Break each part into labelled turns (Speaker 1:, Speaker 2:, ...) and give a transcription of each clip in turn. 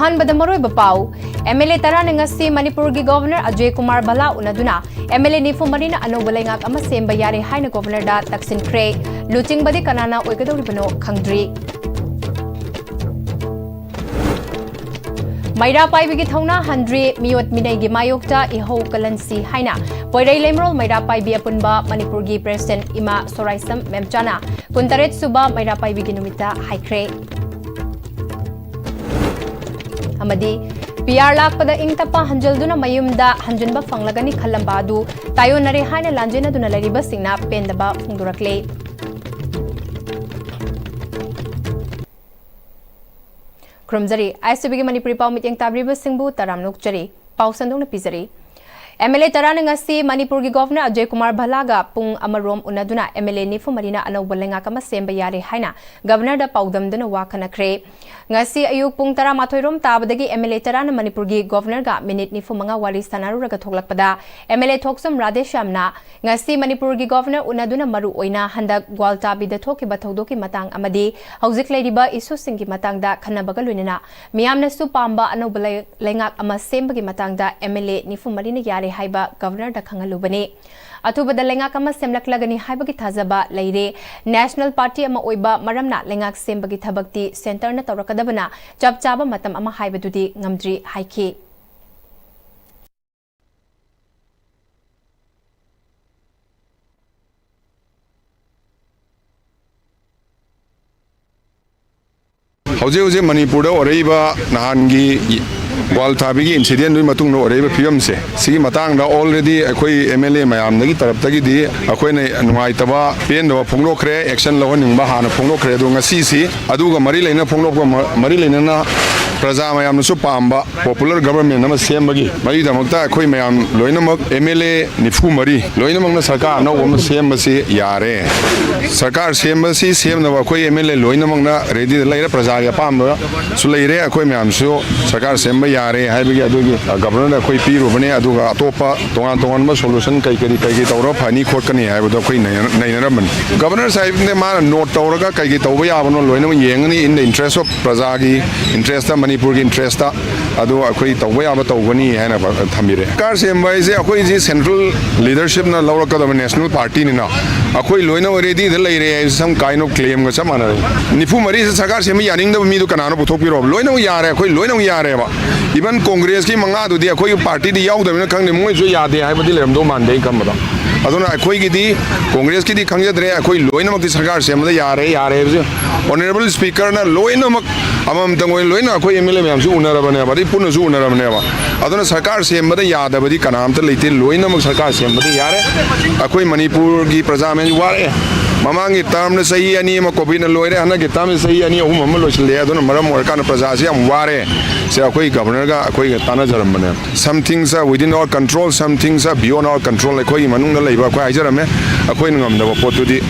Speaker 1: अहानबद मरोय बपाउ MLA Tarana ngasi Manipur gi Governor Ajay Kumar Bala unaduna MLA Nifu Marina Anoba Lengak ama semba yare haina Governor da taksin kre luching badi kanana oigadoribano khangdri Maira Paibi Thona Handri Miot Minegi Mayokta Iho Kalansi Haina Poirai Lemrol Maira Paibi Apunba Manipur gi President Ima Soraisam Memchana Kuntaret Suba Maira Paibi Numita Haikre Amadi PR lakpada ingtapa hanjalduna mayumda hanjunba fanglagani khallambadu tayonare haina lanjena duna lariba singna pendaba phungdurakle Krumjari ISTV Manipuri Pau Mityang Tabriba Singbu Taramnuk Jari Pau Sandong Pizari MLA Tarana ngasi Manipur gi Governor Ajay Kumar Balaga pung amarom unaduna MLA Nifu Marina Anoba Lengak ama semba yare haina Governor da paudamduna wakana kre ngasi ayuk pung tara mathoirom tabadagi MLA Tarana Manipur gi Governor ga minute Nifu manga wari sanaru raga thoklakpada MLA Thoksum Radeshamna ngasi Manipur gi Governor unaduna maru oina handak gwalta bida thoki bathodoki matang amadi hauzik leiriba isu singi matang da khanabaga luinana miyamna su pamba Anoba Lengak ama semba gi matang da MLA Nifu Marina yare Haiba Governor da Kangalubani. Atubada Lengak ama semlaklagani haibagi thazaba leire National Party ama oiba maramna Lengak sembagi thabakti center na tawrakadabana chapchaba matam ama haibadudi ngamdri haiki.
Speaker 2: Hauze Manipur da oraiba nahangi Waltabigi incident matung no oreba film se sigi matang da already akoi MLA mayam nagi tarap tagi di akoi ne nuai taba pen do phonglo khre action lo ning ba hana phonglo khre do ngasi si aduga mari leina phonglo ko mari leina na praja mayam su pamba popular government na sembagi mari da makta akoi mayam loina mak MLA nifu mari loina mak na sarkar na om sembasi yare sarkar sembasi sem na akoi MLA loina mak na ready leira praja ya pamba su leire akoi mayam su sarkar semba yare haibagi adugi governor koi piru bane aduga atopa tongan ma solution kai tawra phani khotkani haibudo koi nainaraman governor sahib ne ma note tawraga kai tawba yabano loina yengani in the interest of praja gi interest manipur gi interest adu akoi tawba yaba tawgani haina thamire kar semba ise akoi ji central leadership na lawraka da national party ni na akoi loina already the leire some kind of claim ga samana nifu mari sarkar semba yaning da mi du kanano puthokpiro loina yare akoi loina yare ba Even Congress ki manga do dia koi party di yaw da mina khang ne moi jo ya de hai badi leram do man de kam da aduna koi ki di Congress ki di khang ja dre koi loina mak di sarkar se amda yare honorable speaker na loina mak amam tangoi loina koi MLA myam su unara bane badi punu su unara bane ba aduna sarkar se amda ya da badi kanam ta leite loina mak sarkar se amda yare akoi Manipur gi praja men ware Mamangi term na sahi ani ma COVID na loire hana ki term sahi ani ahum ma lochle aduna maram worka na praja se am ware se akoi governor ga akoi tana jaram bane some things are within our control some things are beyond our control akoi manung na leiba akoi ajarame akoi ngam da potu di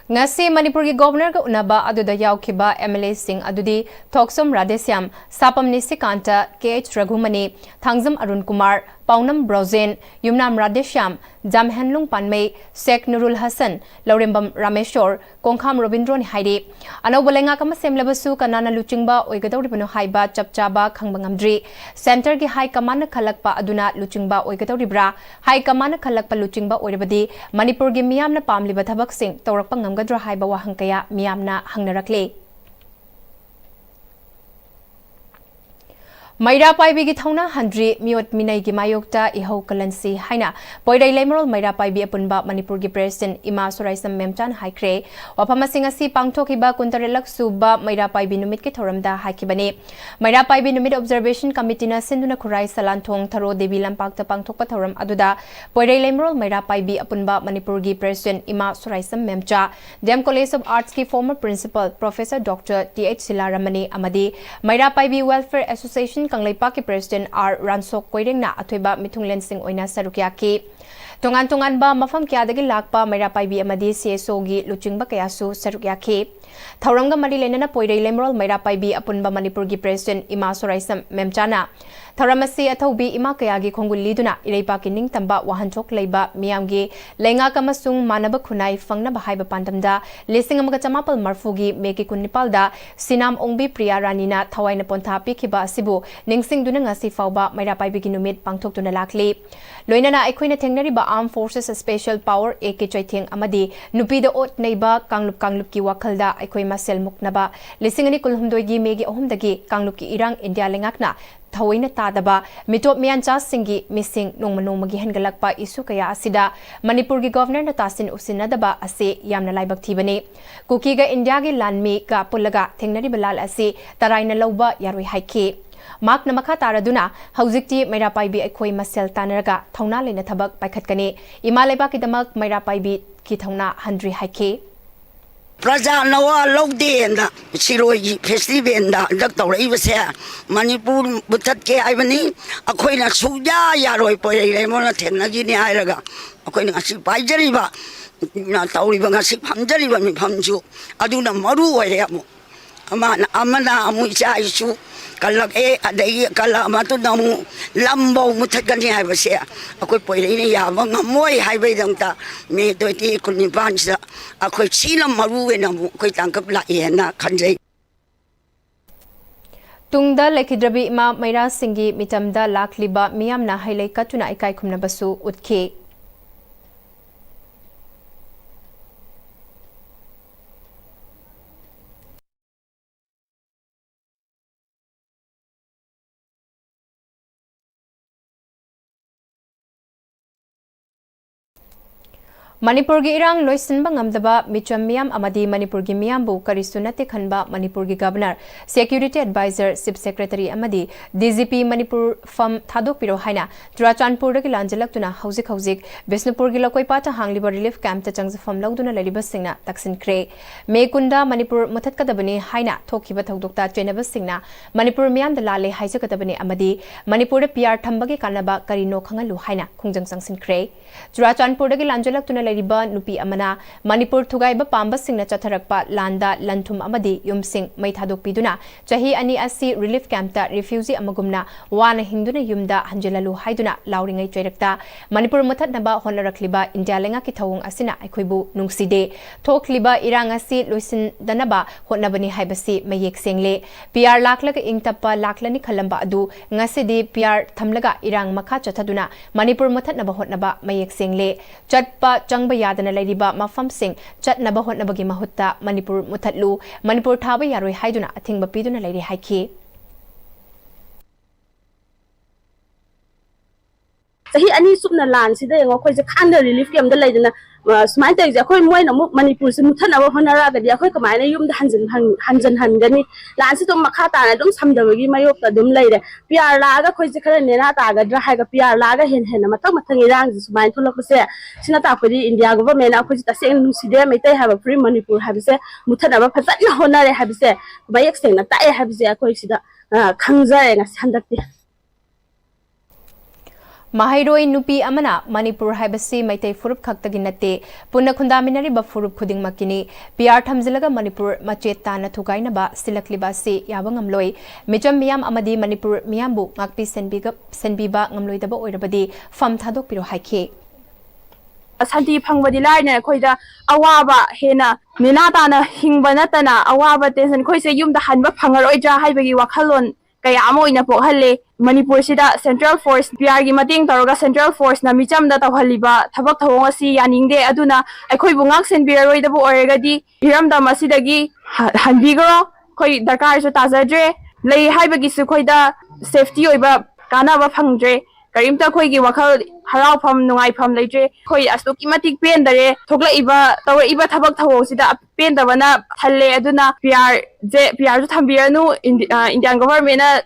Speaker 1: Ngasi Manipur gi Governor ga unaba aduda yaukhiba MLA sing adudi Thoksum Radesyam Sapam Nisikanta KH Raghumani Thangzam Arun Kumar Paunam Brozen Yumnam Radesyam Jamhenlung Panmei Sheikh Nurul Hassan Laurembam Rameshwar Kongkham Robindron Haidi Anobalenga kama semlabasu kanana luchingba oigadawribano haiba chapchaba khangbangamdri Center gi High Command khalakpa aduna luchingba oigadawribra High Command khalakpa luchingba oiribadi Manipur gi miyamna pamliba thabak sing tawrakpa ngamgadra haiba wahang kaya miyamna hangnarakle Maira Paibi gi Thona Handri Miot Minai gi Mayokta Iho Kalansi Haina Poirai Lemrol Maira Paibi apunba Manipur gi President Ima Soraisam Memchan Haikre Wapamasinga si pangthokiba kuntarelak suba Maira Paibi numit ki thoramda haikibani Maira Paibi numit observation committee na sinduna khurai salanthong tharo devi lampakta pangthokpa thoram aduda Poirai Lemrol Maira Paibi apunba Manipur gi President Ima Soraisam Memcha Dem College of Arts ki former principal Professor Dr. T.H. Silaramani amadi Maira Paibi Welfare Association Kanglaipa ki President R. Ransok Koireng na athoiba mithunglen sing oina sarukia ki Tongan tongan ba mafam kya dagi lakpa maira paibi amadi CSO gi luchingba kayasu saruk yakhi. Thauranga mari lenana poirei lemrol maira paibi apunba Manipur gi President Ima Soraisam Memchana. Thauramasi athaubi Ima kayagi khongul liduna ireipa ki ningtamba wahanchok leiba miyamgi lenga kamasung manaba khunai fangna bahaiba pandamda lising amaga chamapal marfugi meki kunipalda sinam ongbi Priya Ranina thawaina pontha pikhiba asibu ningsing duna ngasi fauba maira paibi gi numit pangthok tuna lakli. Loinana aikhoina thengnariba Armed Forces Special Power AK Chaitheng amadi nupida ot neiba kanglup ki wakhalda aikoi masel muknaba lisingani kulhumdoi gi megi ahumdagi kanglup ki irang India lengakna thawaina tadaba mitop miancha singi missing nongmanongmagi hengalakpa isu kaya asida Manipur gi Governor na tasin usinadaba ase yamna laibak thibani kuki ga India gi lanmi ga pulaga thengnari balal ase taraina lauba yaroi haiki Mark na makha taraduna haujikti maira paibi aikoi masel tanaraga thauna leina thabak paikhatkani imaleba ki damak maira paibi ki thauna handri haiki
Speaker 3: Praja nawa logde enda siroi festival da dak tawrai base Manipur butat ke aibani akoina suja yaroi poirei lemona thengna gi ni airaga akoina ngasi paijari ba na tawri ba ngasi phamjari ba mi phamju aduna maru oire amu amana amu cha isu kalak adai kala matu namu lambo muthakani hai base akoi poirei ni ya ngamoi hai bai dangta me toiti kunni pansa akoi silam maru we namu koi tangkap la ena khanjai
Speaker 1: Tungda lekhidrabi ima maira singi mitamda lakliba miyamna hailai katuna ikai khumna basu utke Manipur gi irang loisinba ngamdaba micham miyam amadi Manipur gi miyambu karisunate khanba Manipur gi Governor Security Advisor Chief Secretary amadi DGP Manipur fam thadok piro haina Churachandpur gi lanjalak tuna haujik Bisnupur gi lokoi pata hangliba relief camp ta changza fam lagduna laliba singna taksin kre mekunda Manipur muthat kadabani haina thokhiba thodokta chenaba singna Manipur miyam da lale haisa kadabani amadi Manipur de PR thambagi kanaba karino khangalu haina khungjang sangsin kre Churachandpur gi lanjalak tuna Lariba Nupi Amana, Manipur Tugaiba Pamba Singna Chatarakpa, Landa, Lantum Amadi, Yum Sing, Maitadok Piduna, Chahi Ani Asi Relief Campta, Refugee Amagumna, Wana Hinduna Yumda, Hanjelalu Haiduna, Lauringai Cherekta, Manipur Mutat Naba, Honorakliba, India Lenga Kitawung Asina, Ikuibu, Nungside, Tok Liba, Irangasi, Luisin Danaba, Honabani Haibasi, Mayek Single, PR Laklaga Ingtapa, Laklani Kalamba Adu, Ngasidi, PR Tamlaga, Irang Maka Chataduna, Manipur Mutat Naba Hotnaba, Mayek Single, Chatpa, Changba yadana lariba mafam sing chatnaba hotnabagi mahutta Manipur muthatlu Manipur thaba yaroi haiduna athingba piduna lairi haiki
Speaker 4: Sahi ani sumna lan sida ngo khoi je khanda relief camp da laidana smile ta je khoi moi na mu Manipur se muthana ba honara ga dia khoi kamai na yum da hanjan gani lan si to makha ta na dum samdawagi mayop ta dum laire PR la ga khoi je khara nena ta ga dra ha ga PR la ga hen hen matang irang ji smile to lok se sina ta khoi India government a khoi ta seng nu si de mai tai ha ba free Manipur ha se muthana ba phat na honare ha se ba yek seng na ta ha se khoi sida khangja nga sandakti
Speaker 1: Mahairoi Nupi Amana, Manipur Haibasi, Maitei Furup Kaktaginate, Puna Kundaminari Bafurup Kuding Makini, PR Tamzilaga Manipur, Machetana Tugainaba, Silaklibasi, Yabangamloi, Mijam Miam Amadi, Manipur Miambu, Makpi Senbiba, Ngamloidaba Oirabadi, Fam Tadok Piro Haike.
Speaker 4: Santi Pangwadi Line, Koida, Awaba, Hena, Minatana, Hingbanatana, Awaba, Tensan Koise, Yum the Hanba Pangaroja, Haibagi Wakalon. Kaya amo ina po hali Manipur sida Central Force PR gi mating taroga Central Force na micham da tawhaliba thabak thawong asi yaningde aduna aikoi bungak senbiraroi da bu oregadi hiram da masidagi hanbigoro koi darkar so tazadre lei haibagi su koi da safety oiba kana ba phangdre karimta koi gi wakhal harau pham nungai pham leije koi astoki matik pen dare thogla iba tawa iba thabak thawong sida pen da bana thalle aduna PR to thambiranu Indian government na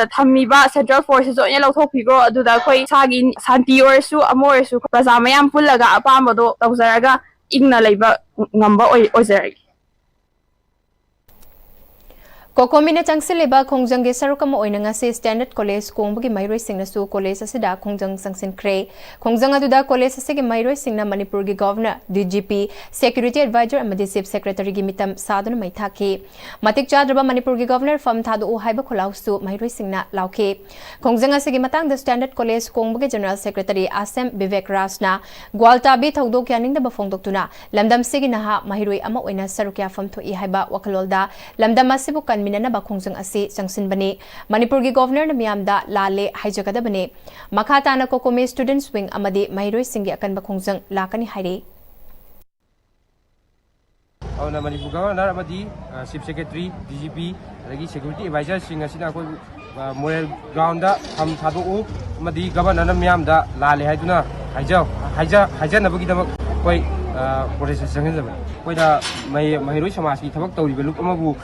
Speaker 4: thamiba Central Forces onya lauthokpigo aduda khoi sagi santi orsu amorsu praja mayam pullaga apamado tawzaraga ingna leiba ngamba oizaragi
Speaker 1: Kokomina changsileba khongjang ge sarukam oinanga se standard college kongbagi mairoi singna su college asida khongjang sangsin kre khongjang aduda college asige mairoi singna Manipur gi governor DGP security advisor amadi chief secretary gi mitam saduna maithaki matik chadraba Manipur gi governor fam thadu o haiba kholau su mairoi singna lauke khongjang asige matang the standard college kongbagi general secretary Asem Vivek Rasna gwalta bi thodok yaning da bafong doktuna lamdam sigi naha mairoi ama oina sarukya fam thoi haiba wakalolda lamdam asibu minana ba khongjang asi changsin bani Manipur gi governor na miyamda lale haijagada bani makhata na kokome students wing amadi mairoi singi akan ba khongjang lakani haire
Speaker 5: auna Manipur governor amadi chief secretary DGP lagi security advisor sing asina ko moral ground da ham thadu amadi governor na miyamda lale haiduna haija nabagi da koi process sangin da koi da mairoi samaj ki thabak tawri be luk amabu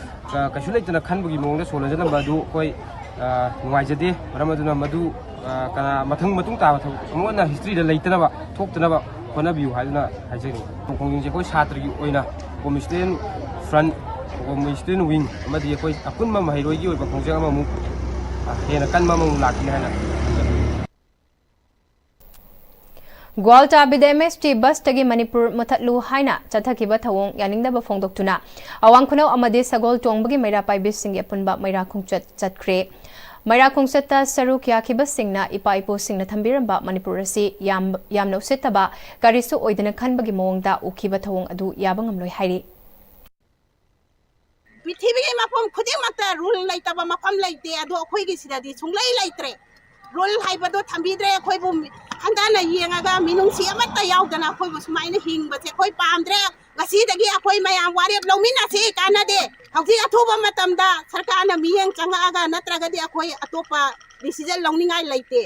Speaker 5: kasu leitana khanbagi mongda solajana badu koi nuwaijade ramaduna madu kana matung ta amona history da leitana ba thoktana ba kona biu haiduna haijani khongjing je koi satri gi oina commission front commission wing amadi koi akunma mairoi gi oiba khongjang amamu hena kanma mamu laki haina
Speaker 1: Gwalta Ms.T bus tagi Manipur Mutatlu Haina Chathakiba Thawong Yaningdaba Fongdoktuna Awang Kunau Amadi Sagol Tongbagi Maira Paibis Singya Punba Maira Khongchat Chatkre Maira Khongchatta Saru Kyakiba Singna Ipa Ipo Singna Thambiramba Manipur asi Yamno Sitaba Karisu Oidana Khanbagi Mawongda Ukiba Thawong Adu Yabangamloi Hairi
Speaker 6: Pithibigi mafam khudimata rule laitaba mafam laite adu akhoi gi sidadi sunglai laitre rule haibado thambidre akhoi bu handana yengaga minungsi amata yaudana akhoi bu sumaina hingbase khoi pamdre gasidagi akhoi mayam warep lomina si kanade hauji athuba matamda sarkarna miyeng changaga natragadi akhoi atopa decision longningai laite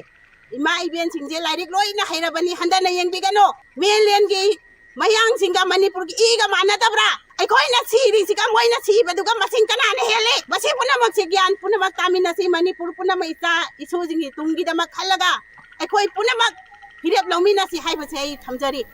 Speaker 6: ima event singje lairik loina hairabani handana yengbigano mainland gi mayang singa Manipur gi iga manadabra aikoina siri siga moina sibaduga masing kanana hele basi punamak sigyan punamak tamina si Manipur punamak isa isujingi tungi dama khalaga aikoi punamak hirep lomina si haibase thamjari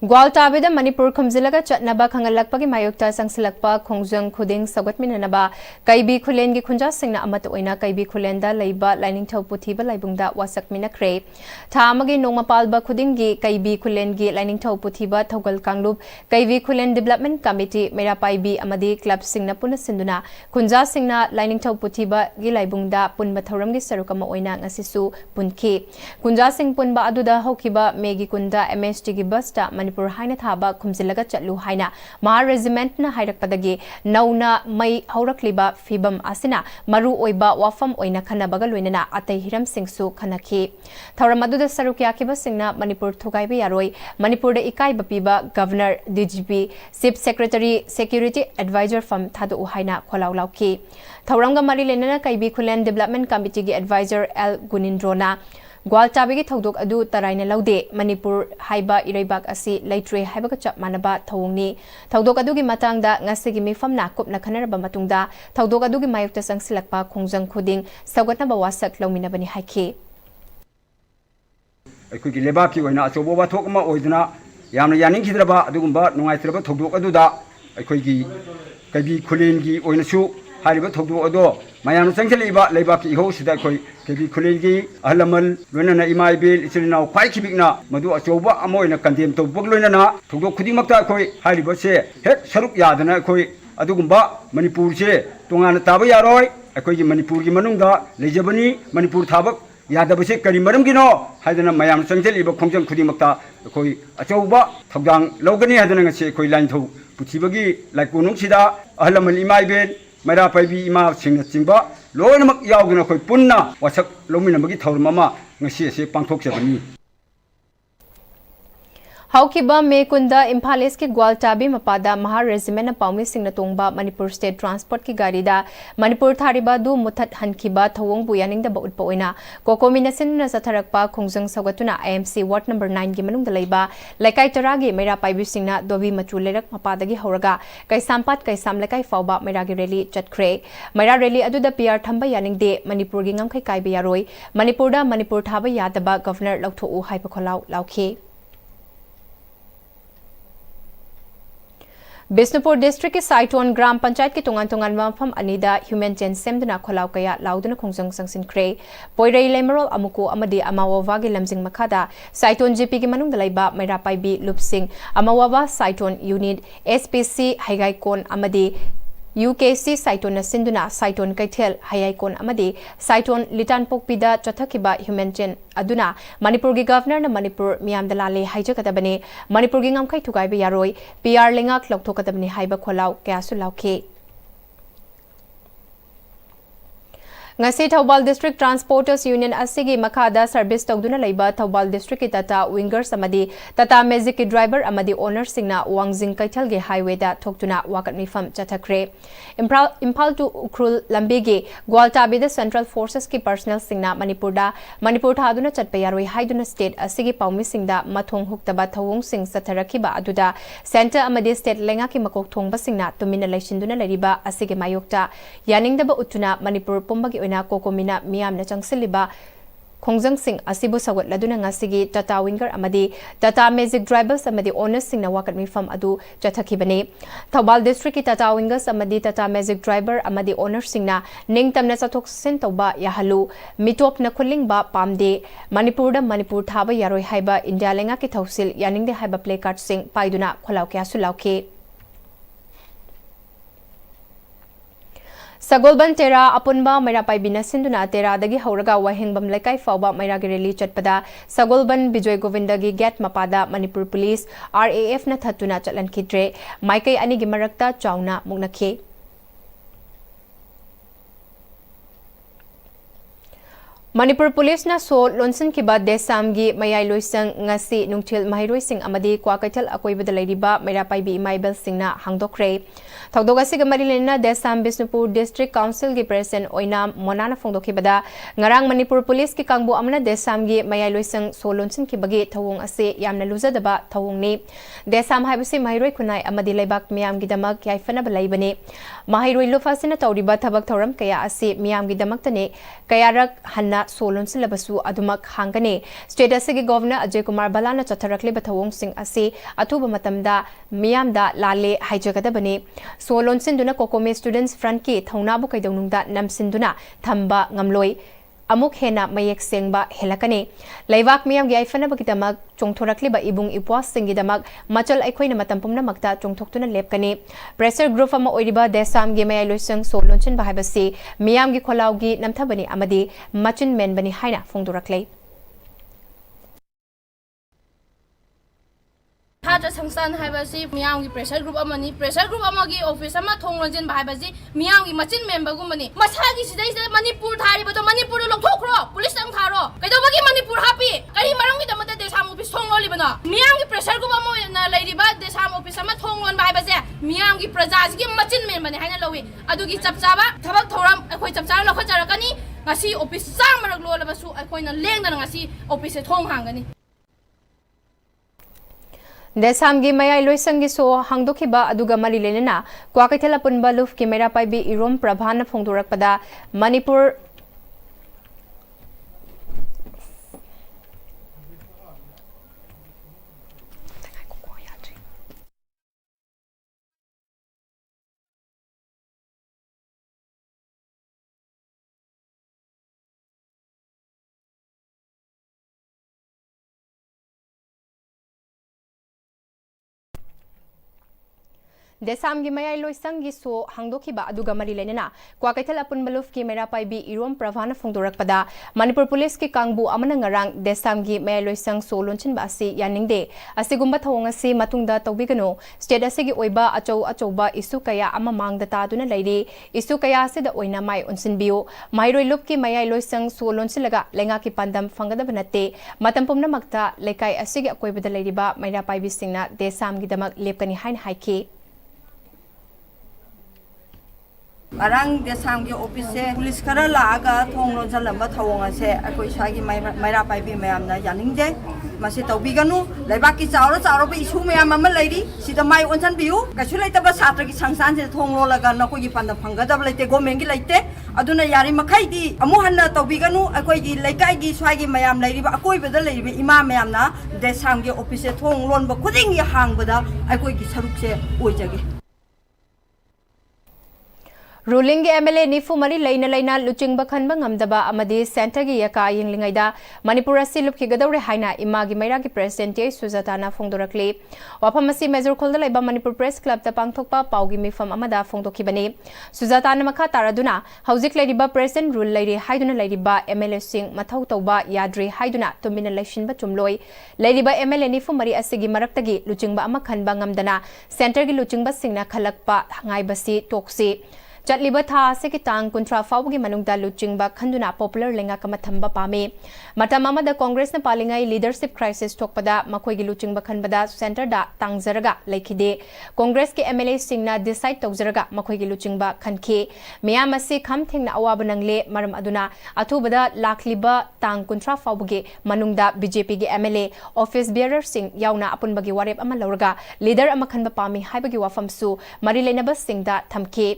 Speaker 1: Gwalta Abida Manipur Kumzilaga Chatnaba Kangalakpagi Mayukta Sangsilakpa Khongjang Khuding Sagatminanaba Kaibi Kulengi Kunja Singna Amata Oina Kaibi Kulenda Laiba Lining Thau Puthiba Laibungda Wasakmina Kre Thamagi Nongmapalba Khudingi Kaibi Kulengi Lining Thau Puthiba Thogal Kanglup Kaibi Kulen Development Committee Mera Paibi Amadi Club Singna Puna Sinduna Kunja Singna Lining Thau Puthiba Gi Laibungda Punba Thauramgi Sarukama Oina Ngasisu Punki Kunja Sing Punba Aduda Hokiba Megi Kunda Ms.T Basta Manipur Haina Thaba Kumzilaga Chatlu Haina Maha Regiment na Hairakpadagi Nauna Mai Haurakliba Fibam Asina Maru Oiba Wafam Oina Khanabaga Loinana Atay Hiram Singsu Khanaki Thauramaduda Sarukya Kiba Singna Manipur Thugaiba Yaroi Manipur da Ikai Bapiba Governor DGP Chief Secretary Security Advisor Fam Thadu Haina Kholau Lauki Thauramga Mari Lenana Kaibi Kulen Development Committee gi Advisor L Gunindrona Gwaltabigi Thodok Adu Taraina Laude Manipur Haiba Iraibak Asi Laitre Haibaga Chap Manaba Thawongni Thodok Adugi Matangda Ngasigi Mifamna Kupna Khanaraba Matungda Thodok Adugi Mayukta Sangsilakpa Khongjang Khuding Sagatnaba Wasak Lauminabani Haiki
Speaker 7: Aikugi lebaki oina achobo ba thok ma oidna yamna yaning khidraba adugumba nungaitraba thodok aduda aikugi kabi khulengi oina su hariba thodok ado mayam sangchaliba lebaki iho sida koi kabi khulengi ahlamal loinana imaibil isilina khwai khibikna madu achoba amoina kandem to bogloinana thodok khudimakta koi hariba se hek saruk yadana koi adugumba Manipur se tongana taba yaroi aikugi Manipur gi manungda lejabani Manipur thabak Yadabase Kari Maramgino Hadana Mayam Sangeliba Khongjang Khudimakta Koi Achauba Thogdang Logani Hadana Se Koi Line Tho Puthibagi Laikunung Sida Ahlamal Imaiben Mara Paibi Ima Singna Singba Loinamak Yaugana Koi Punna Wasak Lominamagi Thaurmama Ngasi Se Pangthok Sabani
Speaker 1: Haukiba Mekunda Imphal East ki Gwaltabi Mapada Maha Regiment na Paumi Singna Tongba Manipur State Transport ki Garida Manipur Thariba du Muthat Hankiba Thawong Buyaning da Bautpa Oina Kokomina Sinna Satharakpa Khongjang Sagatuna IMC Ward number 9 gi Manung da Leiba Laikai Taragi Mera Paibi Singna Dobi Machu Lerak Mapadagi Horaga Kaisampat Kaisam Laikai Fauba Mera gi Rally Chatkre Mera Rally Aduda PR Thamba Yaning de Manipur gi Ngamkhai Kaiba Yaroi Manipur da Manipur Thaba Yadaba Governor Lautho U Haipa Kholau Lauke Bisnupur district ki Saiton Gram Panchayat ki tungan-tungan mafam anida human chain semduna kholaw kaya lauduna khongjang sangsin kre poirei lemerol amuko amadi amawawa gi lamjing makhada Saiton GP ki manung dalaiba Mairapai bi Lupsing amawawa Saiton unit SPC Haigaikon amadi UKC Saiton na sinduna Saiton Kaithel Hayaikon amadi Saiton Litan Pokpida Chathakiba human chain aduna Manipur gi governor na Manipur miyam dalale haijakadabane Manipur gi ngamkai thugaiba yaroi PR lengak lokthokadabane haiba kholaw kyasu lauke ngasi Thobal District Transporters Union asigi makhada service togduna leiba Thobal District ki Tata Wingers amadi Tata Magic ki driver amadi owner singna Wangjing Kaithal ge highway da thokduna wakat mifam chathakre Impal to Ukrul Lambigi Gwaltabi the Central Forces ki personnel singna Manipur thaduna chatpa yaroi haiduna state asigi paumi singda mathong huktaba thawung sing satharakiba aduda center amadi state lenga ki makok thongba singna tumina laisinduna leriba asigi mayokta yaningdaba utuna Manipur pumbagi na kokomina miyam na changsiliba khongjang sing asibu sagot laduna ngasigi Tata Winger amadi Tata Magic drivers amadi owners sing na wakat mifam adu chathakibane Thobal District ki Tata Wingers amadi Tata Magic driver amadi owners sing na ningtamna chathok sin toba yahalu mitop na khuling ba pamde Manipur thaba yaroi haiba India lenga ki thausil yaningde haiba play card sing paiduna kholaw kya sulauke Sagolban Tera Apunba Mairapai Bina Sinduna Tera Dagi Hauraga Wahingbam Lekai Fauba Mairagi Rally Chatpada Sagolban Bijoy Govindagi Get Mapada Manipur Police RAF na Thatuna Chatlan Kidre Maikai Anigi Marakta Chauna Mugnakhe Manipur Police na so lonsin kiba desamgi mayai loisang ngasi nungthil mahiroi sing amadi kwakaithal akoibada leiriba Mairapai bi Maibel singna hangdokre thogdoga siga marilena desam Bisnupur District Council gi president oina monana phongdokhibada ngarang Manipur Police ki kangbu amna desamgi mayai loisang so lonsin kibagi thawung ase yamna luzadaba thawungni desam haibasi mahiroi kunai amadi leibak miyam gi damak yaifana balaibane mahiroi lufasina tawriba thabak thoram kaya ase miyam gi damaktane kayarak hanna solon silabasu adumak hangane state asigi governor Ajay Kumar Balana chatharakle bathawong sing ase atuba matamda miyamda lale haijagadabane solon sinduna kokome students front ki thaunabu kaidawnungda namsinduna thamba ngamloi amuk hena mayek sengba helakane laibak miyam gi aifana bakidamak chongthorakliba ibung ipwas singidamak machal aikhoina matampumna makta chongthoktuna lepkane pressure group ama oiriba desam gi mayai loisang solonchen bahabasi miyam gi kholaw gi namthabani amadi machin men bani haina phongdoraklei
Speaker 8: Haja Sangsan Habasi, Miami Pressure Group Amani, Pressure Group Amagi Office Ama Tonglajin Bahabasi, Miami Machin member Gumani, Masagi Sidays Manipur Tari, but Manipur Lokro, Police and Taro, Kadawagi Manipur happy, Kari Marangi the Mother Desam Office Tongo Libana, Miami Pressure Group Amo and Lady Bad Desam Office Ama Tongon Bahabasi, Miami Prazazgi Machin member Hanalowi, Adugi Tapsaba, Tabak Toram, a quite of Lokajarakani, Nasi Office Summer Glolabasu, a coin of Lang and Nasi Office at Hong Hangani.
Speaker 1: Desamgi mayai loisangi so hangdokhiba aduga marilenena kwakaithela punba luf ki Mairapai bi Irom Prabhana phongdorakpada Manipur Desam gi mayai loisang gi so hangdokhiba aduga marilenena kwakaithal apun maluf ki Mairapai bi Irom Pravana phongdorakpada Manipur Police ki kangbu amana ngarang desam gi mayai loisang so lonchin ba asi yaningde asigumba thawong asi matungda tawbigano state asigi oiba achouba isu kaya ama mangda taduna leiri isu kaya asida oina mai onsinbiu mairoi lup ki mayai loisang so lonchilaga lenga ki pandam phangada banate matampumna makta lekai asigi akoibada leiriba Mairapai bi singna desam gi damak lepkani hain haiki
Speaker 9: Arang desam ki office se police kara laaga thonglo jalamba thawonga se akoi sagi Mairapai bi mayamna yaningje masi tawbiganu laibak ki chawra bi isu mayam ama leiri sida mai onsan biu kachu leitaba satra ki sangsan se thonglo laga nako gi panda phangada leite government gi leite aduna yari makhai di amu hanna tawbiganu akoi gi leikai gi swagi mayam leiri ba akoi bada leiri ima mayamna desam ki office se thonglon ba khuding gi hangbada akoi gi saruk se oijage
Speaker 1: Ruling MLA Nifu Mari Laina Laina Luching Bakhanba Ngamdaba Amadi Center gi Yaka Yinglingaida Manipur asi lupki gadawre haina imagi mairagi President Suzatana Fongdorakli Wapamasi Major Kolda Laiba Manipur Press Club ta pangthokpa paugi mifam amada Fongdokibani Suzatana Makha Taraduna Hauzik Ladiba President Rule Lady Haiduna Ladiba MLA Sing Mathau Tauba Yadri Haiduna Tumina Laishinba Tumloi Ladiba MLA Nifu Mari asigi maraktagi Luchingba Amakhanba Ngamdana Center gi Luchingba Singna Khalakpa Hangaibasi Toksi Chatliba tha se ki tang kuntra fawgi manungda luchingba khanduna popular lenga kama thamba pame matamama da congress na palingai leadership crisis thokpada makoi gi luchingba khanbada center da tangjaraga laikide congress ke mla singna decide tawjaraga makoi gi luchingba khanke miyam ase kham thengna awaba nangle maram aduna athubada lakliba tang kuntra fawgi manungda bjp gi mla office bearer sing yauna apunbagi warep ama lawraga leader ama khanba pame haibagi wafamsu mari leinaba singda thamke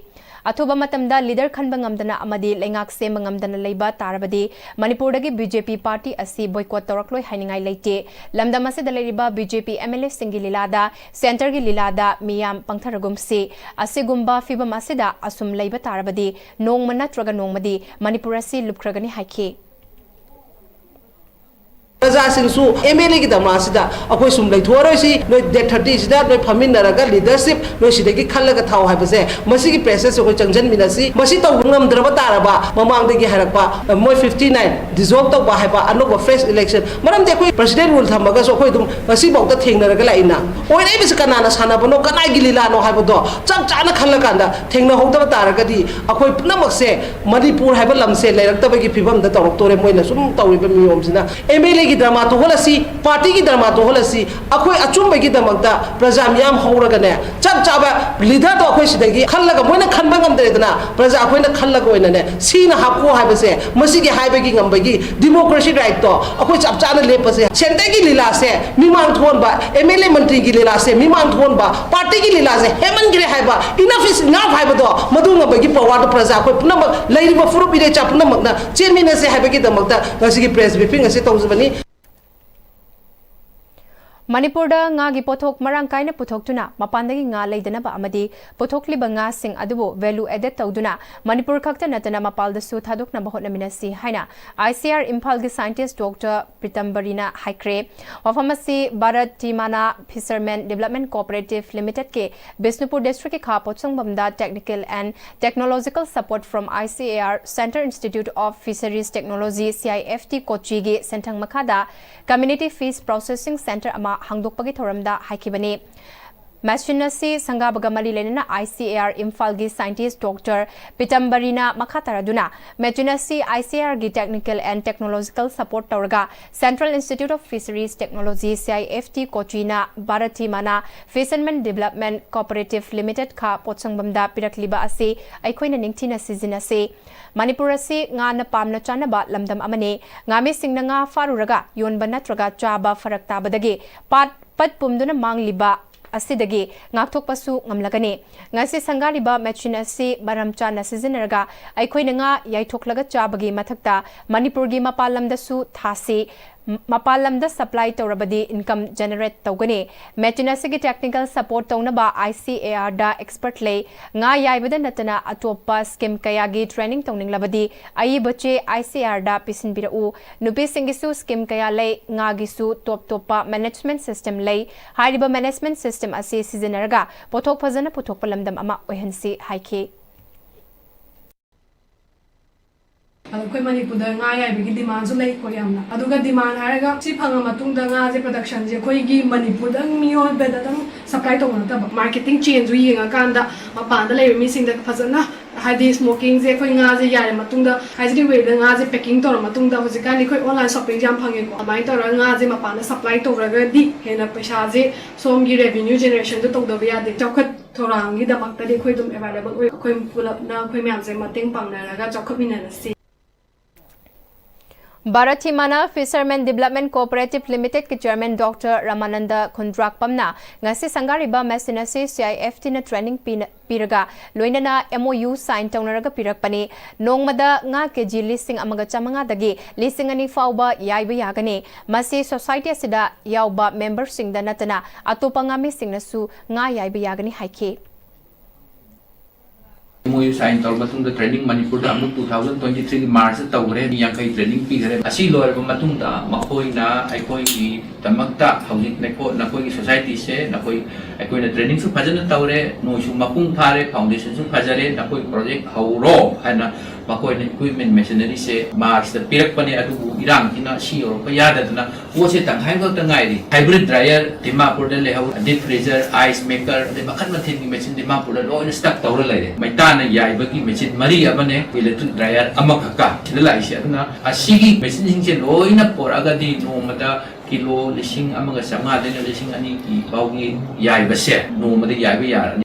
Speaker 1: Atuba matamda leader khanba ngamdana amadi lengak sema ngamdana leiba tarabadi Manipurdagi BJP party asi boycott tawrakloi hainingai leite lamdam ase daleriba BJP MLA singi lilada center gi lilada miyam pangtharagumsi asigumba fibam aseda asum leiba tarabadi nongma natraga nongmadi Manipur asi lupkragani haike
Speaker 10: प्रजासिंसु MLA की दमासिदा अखोय सुम लैथोरसि नो date 30 सिदा नो फमिनरगा लीडरशिप नो सिदगी खल्लगा थाव हाबसे मसिगी प्रेसेस को चंगजन मिनसि मसि तो ngam तारबा ममांगदगी हरकपा मोय 59 डिसॉल्व तो बा हाबा अनोबा फ्रेश इलेक्शन मरम दे कोई प्रेसिडेंट रूल थमगा सो कोई दुम मसि बौता थेंगनरगा लाइना ओय नै बिस कनाना सानाबनो कनाय गिलिला नो हाबदो चक चाना खल्लगांदा थेंगना होदबा तारगदी अखोय पुनमकसे मणिपुर हाबा लमसे लेरक्तबगी फिबम द तौरक्तोरे मोयना सुम तौरिबा मियोमसिना MLA drama to holasi party ki drama to holasi akhoi achumba ki damakta praja miyam horaga ne chap chaba leader to akhoi sidagi khallaga moina khanba ngam dredana praja akhoi na khallaga oina ne sina hapko haibase masigi haibagi ngambagi democracy right to akhoi chap chana lepase center ki lila se mimang thon ba MLA mantri ki lila se mimang thon ba party ki lila se heman gire haiba enough is enough haiba do madu ngambagi power to praja akhoi punamak lairiba furup ire chap punamak na chairman se haibagi damakta ngasigi press briefing ase tawjbani
Speaker 1: Manipurda nga gi pothok marang kaina puthokuna mapandagi nga leidanaba amadi pothokliba nga sing adubo value added tawduna Manipur khakta natana mapalda su thadokna bahotna minasi haina ICR Imphal gi scientist Dr. Pitambarina Haikre wafamasi Bharat Timana Fishermen Development Cooperative Limited ke Bisnupur district ke kha pochongbamda technical and technological support from ICAR Center Institute of Fisheries Technology CIFT Kochi gi senthang makhada Community Fish Processing Center ama hangdokpagi thoramda haikibani Machinasi Sangabaga Mari Lenina ICAR Imphal gi scientist Dr. Pitambarina Makataraduna Machinasi ICAR gi technical and technological support Tauraga Central Institute of Fisheries Technology CIFT Kochina Bharati Mana Fishermen Development Cooperative Limited Kha Potsangbamda Pirakliba ase Aikoina Ningtina Sizinase Manipur ase nga na pamna chanaba lamdam amane ngami singna nga faruraga yonba natraga chaba farak tabadagi pat pumduna mangliba asidagi ngakthokpasu ngamlagani ngasi sangaliba machine asi baramchana sizinaraga aikoina nga yaithoklaga chabagi mathakta Manipur gi mapalamda su thasi mapalamda supply tawrabadi income generate tawgani machine asi gi technical support tawnaba ICAR da expert lay nga yaibada natana atopa scheme kaya gi training tawninglabadi ai bache ICAR da pisinbirau nupi singisu scheme kaya lay nga gisu topa management system lay hariba management system ase sizinaraga pothok phajana pothok palamdam ama ohensi haike
Speaker 11: अखोई Manipur nga याइबगी demand सु लै कोयामना अदुगा demand हारगा सी फंगा मतुंगदा nga जे production जे खोइगी मणिपुर दंग मियो बेददंग supply तोना तब marketing change उ येंगा कांदा मपांदा लै मी सिंग the फजना हाइदि smoking जे खोइ nga जे यारे मतुंगदा हाइदि वे द nga जे पैकिंग तोर मतुंगदा होजिकानि खोइ ऑनलाइन शॉपिंग जाम फंगे को अमाइ तोर nga जे मपांदा सप्लाई तोरगा दि हेना पैसा जे सोमगी रेवेन्यू जनरेशन दो तोदबा यादे चौखत थोरांगी दमकता दे खोइ दुम अवेलेबल ओइ खोइ पुलपना खोइ म्याम जे मतेंग पांगनारगा चौखमिनानसी
Speaker 1: Bharat Timana Fishermen Development Cooperative Limited ke Chairman Dr. Ramananda Kundrak Pamna ngasi sangariba Machinasi CIFT na training piraga loinana MOU sign tawnaraga pirakpani nongmada nga kg listing amaga chamanga dagi listing ani fauba yaiba yagani masi society asida yauba member singda natana atopa ngami singnasu nga yaiba yagani haike
Speaker 12: मोई sign तौर मतुंग training Manipur दा अमुक 2023 की मार्च तौरे यांkai training पीगरे असी लोरब मतुंग दा मखोइना अखोई की तमक्ता हौजिक neko nakoi society से nakoi अखोइना ट्रेनिंग सु फजन तौरे नोसु मपुंग फारे फाउंडेशन सु फजरे nakoi प्रोजेक्ट हौरो हना मखोइना इक्विपमेंट मशीनरी से मार्च दा पिरकपने अदु इरांग किना सी और पयादना पोसे तंगाई गक तंगाई हाइब्रिड ड्रायर दिमापुर दा लेहौ डीप फ्रीजर आइस मेकर दे मखन मथिन की मशीन दिमापुर दा लोइन स्टॉक तौरे लेरे मैताना याइबगी मशीन मरी अबने इलेक्ट्रिक ड्रायर अमखका सिदलाइसे अदना असिगी मशीन सिंसे लोइना पोरागदी नोमदा किलो लिसिंग अमगा संगा देना लिसिंग अनि की बाउगी याइबसे नोमदा याइबे यार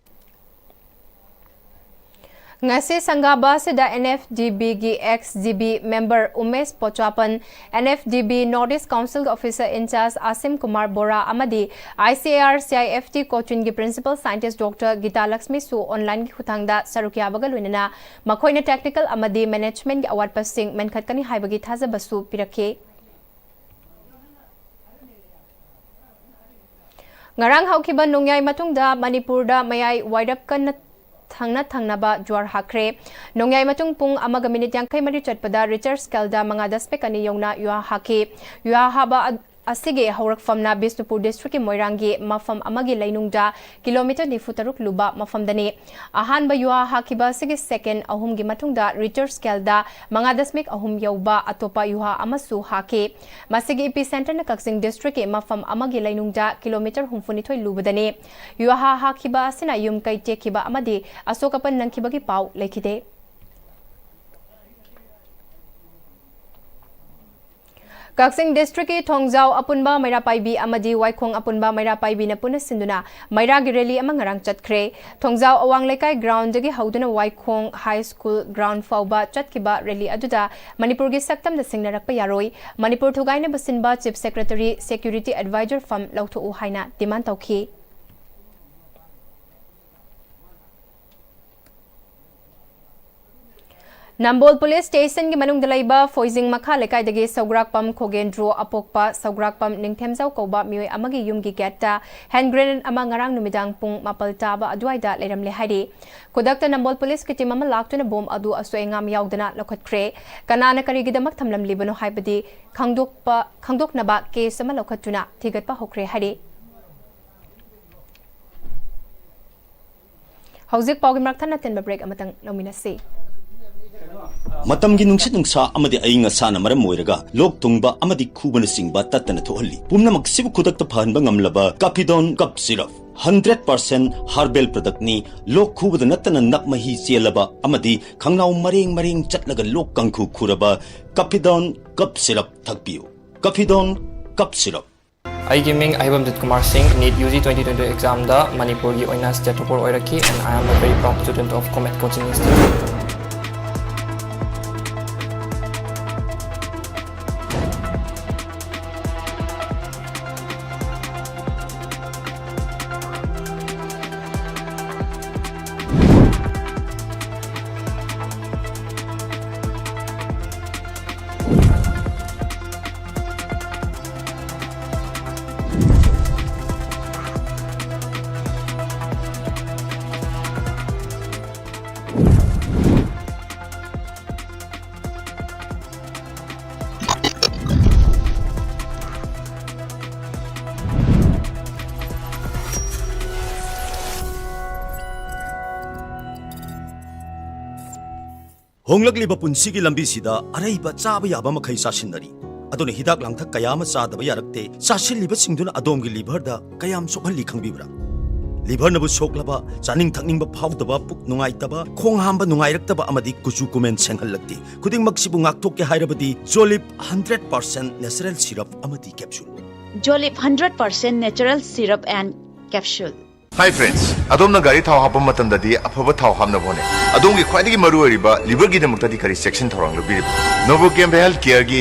Speaker 1: ngase sangaba sida NFDB gi ex-GB member Umesh Pochapan, NFDB Northeast Council Officer in charge Asim Kumar Bora amadi ICAR CIFT coaching gi principal scientist Dr. Gita Lakshmi su online gi khutangda sarukya bagal winana makhoina technical amadi management gi award passing menkhatkani haibagi thajabasu pirakhe. Ngarang haukiba nongyai matungda Manipur da mayai wairap kan thangna jwar hakre nongyai matung pung amaga minute yangkai mari chatpada Richard Skelda manga daspek ani yongna yua hake yua haba asige haurak famna Bisnupur district ki Moirangi mafam amagi lainungda kilometer nifutaruk luba mafam dani ahan ba yua hakiba sige second ahum gi matungda Richard Skelda manga dasmek ahum yauba atopa yuha amasu hake masige epicenter na Kaksing district ki mafam amagi lainungda kilometer humfunithoi lubadani yua hakiba sina yum kai tekiba amadi asokapan nangkiba gi pau lekhide. Kaksing district ki Thongjau apunba maira paibi amadi Waikhong apunba maira paibi na puna sinduna maira gi rally amang ngarang chatkre Thongjau awang lekai ground gi hauduna Waikhong high school ground fauba chatkiba rally aduda Manipur gi saktam da singna rakpa yaroi Manipur thugai na basinba chief secretary security advisor fam lautho u haina demand tauki. Nambol Police Station ki manung dalaiba foizing makha lekai dagi Saugrak Pam Khogendro apokpa Saugrak Pam Ningthemjau koba mioi amagi yumgi getta hand grenade ama ngarang numidang pung mapal taba adwaida leramle haidi kodakta Nambol Police ki team ama laktuna bom adu asoengam yaudana lokhatkre kanana karigidamak thamlam libano haibadi khangdoknaba case ama lokhatuna thigatpa hokre haidi Hauzik Pawgi Markthana tenba break amatang nominasi
Speaker 13: मतम की नुंगसित नुंगसा अमदि अइंग असाना मरम मोइरगा लोक तुंगबा अमदि खुबन सिंगबा तत्तन थोहल्ली पुमनमक सिबु खुदक्ता फहनबा ngamlaba Capidon Cup Syrup 100% herbal product ni lok khubada natana nakmahi chelaba amadi khangnaw maring chatlaga lok kangkhu khuraba Capidon Cup Syrup thakpiu Capidon Cup Syrup
Speaker 14: I gaming Ahibam Kumar Singh NEET UG 2022 exam da Manipur gi oina state topper oiraki and I am a very proud student of Comet Coaching Institute.
Speaker 13: Honglakliba punsigi lambi sida araiba chaba yaba makhai sasinari adone hidak langthak kayama chadaba yarakte sasilliba singduna adomgi liver da kayam sokhalli khangbibra liver nabu soklaba chaning thakningba phawdaba puk nungaitaba khonghamba nungairaktaba amadi kuchu kumen senghallakti khuding maksibu ngakthok ke hairabadi Jolip 100% natural syrup amadi capsule
Speaker 15: Jolip 100% natural syrup and capsule
Speaker 16: Hi friends, adom na gari thau hapam matam dadi aphaba thau hamna bone. Adom gi khwai gi maru riba liver gi demukta di kari section thorang lo bi. Novocam health care gi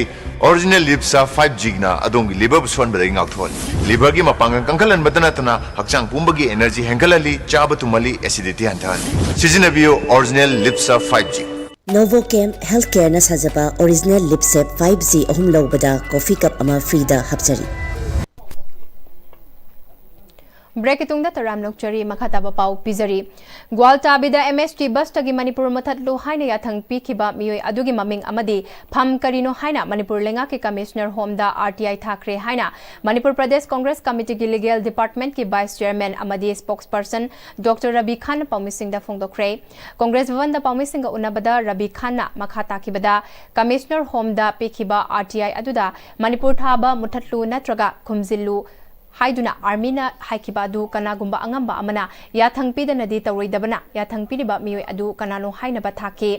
Speaker 16: original lipsa 5G na adom gi liver buson badai ngak thol. Liver gi mapang kangkalan badana tana hakchang pumba gi energy hengalali chaba tumali acidity hantan. Season bio original lipsa 5G.
Speaker 17: Novocam Healthcare na sajaba original lipsep 5G ahum lobada coffee cup ama free da hapchari.
Speaker 1: Break इतुंगदा तराम नोकचरी मखाताबा पाउ पिजरी ग्वालटाबिदा MST बस तगी मणिपुर मथतलो हाइना याथंग पीखिबा मियोय अदुगी ममिंग अमदी फम करिनो हाइना मणिपुर लेंगा के commissioner होमदा RTI थाखरे हाइना मणिपुर प्रदेश कांग्रेस कमिटी की लीगल डिपार्टमेंट की वाइस चेयरमैन अमदी स्पोक्सपर्सन डॉक्टर रवि खान पाउमिसिंग दा फोंगदोखरे कांग्रेस भवन दा पाउमिसिंग उनबदा रवि खान मखाता किबदा कमिश्नर होमदा पीखिबा RTI अदुदा मणिपुर थाबा मुथतलो नत्रगा खुमजिल्लु हाइदुना आर्मीना हाइकिबादु कनागुंबा अंगंबा अमना याथंग पीदनदी तौरोइदबना याथंग पीरिबा मियोय अदु कनानो हाइनबा थाके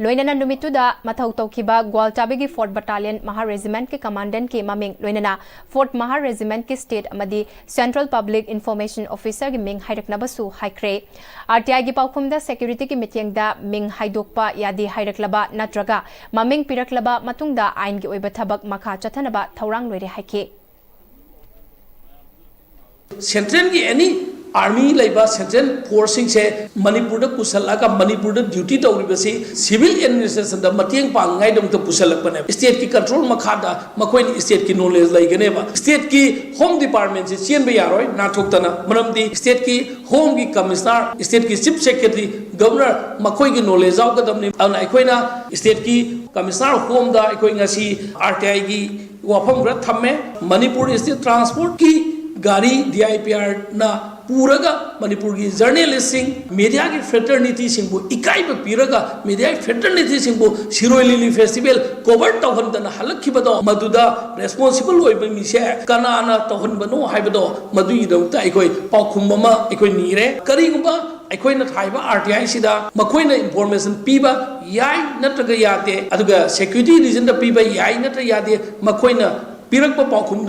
Speaker 1: लोइनना नुमितुदा मथौ तौखिबा ग्वालटाबिगी फोर्ट बटालियन महा रेजिमेंट के कमांडेंट के ममिंग लोइनना फोर्ट महा रेजिमेंट के स्टेट अमदी सेंट्रल पब्लिक इन्फॉर्मेशन ऑफिसर की मिंग हाइरकनबसु हाइख्रे RTI की पाउखुमदा सिक्योरिटी की मिथियंगदा मिंग हाइदोकपा यादी हाइरकलबा नत्रगा ममिंग पिरकलबा मतुंगदा आइन की ओइबा थबक मखा चथनबा थौरांग लोइरे हाइखे
Speaker 18: सेंट्रल की any army Laiba central forcing से मणिपुर दा पुसला का मणिपुर दा ड्यूटी तौरिबसी सिविल एडमिनिस्ट्रेशन दा मतियंग पांगाई दम तो पुसलकपने स्टेट की कंट्रोल मखादा मखोइन स्टेट की नॉलेज लाइगनेबा स्टेट की होम डिपार्टमेंट से चेन बयारोय नाथोक्तना मरमदी स्टेट की होम की कमिश्नर स्टेट की चीफ सेक्रेटरी गवर्नर मखोइ की नॉलेज आउगदमनी अना अखोइना स्टेट की कमिश्नर होम दा अखोइ ngasi RTI की वाफम ग्र थम्मे मणिपुर स्टेट ट्रांसपोर्ट की गाड़ी DIPR ना पूरगा मणिपुर की जर्नलिस्टिंग मीडिया की फ्रेटर्निटी सिंबु इकाइब पीरगा मीडिया की फ्रेटर्निटी सिंबु सिरोय लिली फेस्टिवल कवर तौहनदना हलखिबदो मदुदा रेस्पोंसिबल ओइबे मिसे कनाना तौहनबनो हाइबदो मदुइदमता अखोइ पाउखुममा अखोइ नीरे करिगुबा अखोइना थाइबा RTI सिदा मखोइना इंफॉर्मेशन पीबा याय नत्रगा याते अदुगा सिक्योरिटी रीजन दा पीबा याय नत्र यादे मखोइना पिरक पाखुम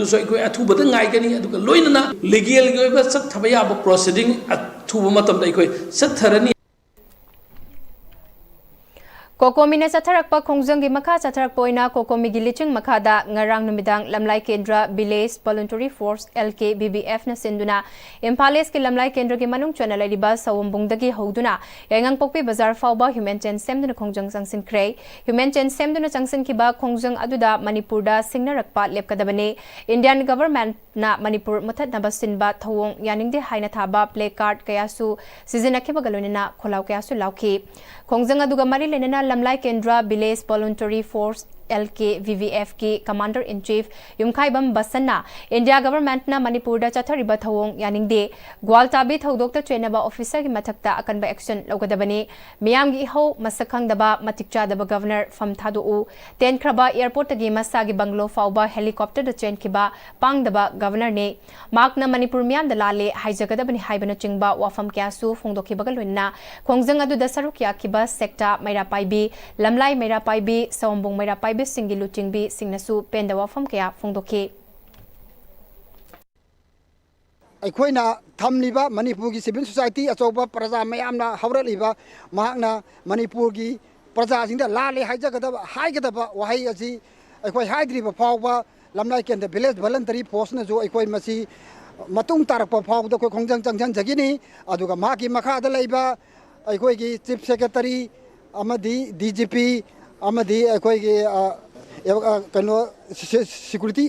Speaker 18: अथुबद गाइगनी लोनना लीगल चथब याब प्रोसीडिंग अथुब चथरनी
Speaker 1: कोकोमीना चथरक खोंजंगी मखा चथरक पोइना कोकोमीगी lynching मखादा ngarang numidang lamlai kendra village voluntary force LKVBF na sinduna Impales ki lamlai kendra ki manung chana lariba sawombungdagi hoduna yangang pokpi bazar fawba human chain semduna khongjang sangsin kre human chain semduna changsin ki ba khongjang aduda Manipur da singnarakpa lepkadabane Indian government na Manipur muthat na basinba thawong yaningde haina thaba play card kayasu sizinakhiba galonina kholaw kayasu lauki khongjang aduga mari lenena lamlai kendra village voluntary force LKVBF की commander in chief Yumkhaibam बसन्ना India government ना मणिपुर दा चथरिबा थवोंग यानिंगदे ग्वालटाबी थौदोक्ता चेनबा officer की मथक्ता अकनबा action लौगदबनी मियामगी हो मसखंगदबा मतिकचादबा governor फम थादोउ तेनख्रबा airport तगी मसागी bungalow फाउबा helicopter दा चेनखिबा पांगदबा governor ने मार्कना मणिपुर मियाम दलाले हाइजगदबनी हाइबना चिंगबा वाफम क्यासु फोंदोखिबा लोइना खोंगजंग अदु दसरुक याखिबा सेक्टा मैरा पाइबी लमलाई मैरा पाइबी सौंबुंग मैरा पाइबी सिंगी लुचिंगबी सिंगनसु पेंदा वाफम कया फोंदोखे
Speaker 19: अखोइना थमलिबा मणिपुर की सिविल सोसाइटी अचौबा प्रजा मयामना हौरलिबा महाकना मणिपुर की प्रजा सिंदा लाले हाइजगदबा हाइगदबा वहाई असि अखोइ हाइद्रिबा फावबा लमनाइ केंद्र विलेज वॉलंटरी फोर्स न जो अखोइ मसी मतुंग तारकपा फावदा को खोंजंग चंगजन जगिनी अदुगा माकी मखादा लैबा अखोइ की चीफ सेक्रेटरी अमदी DGP अमदी अखोइ की कनो सिक्योरिटी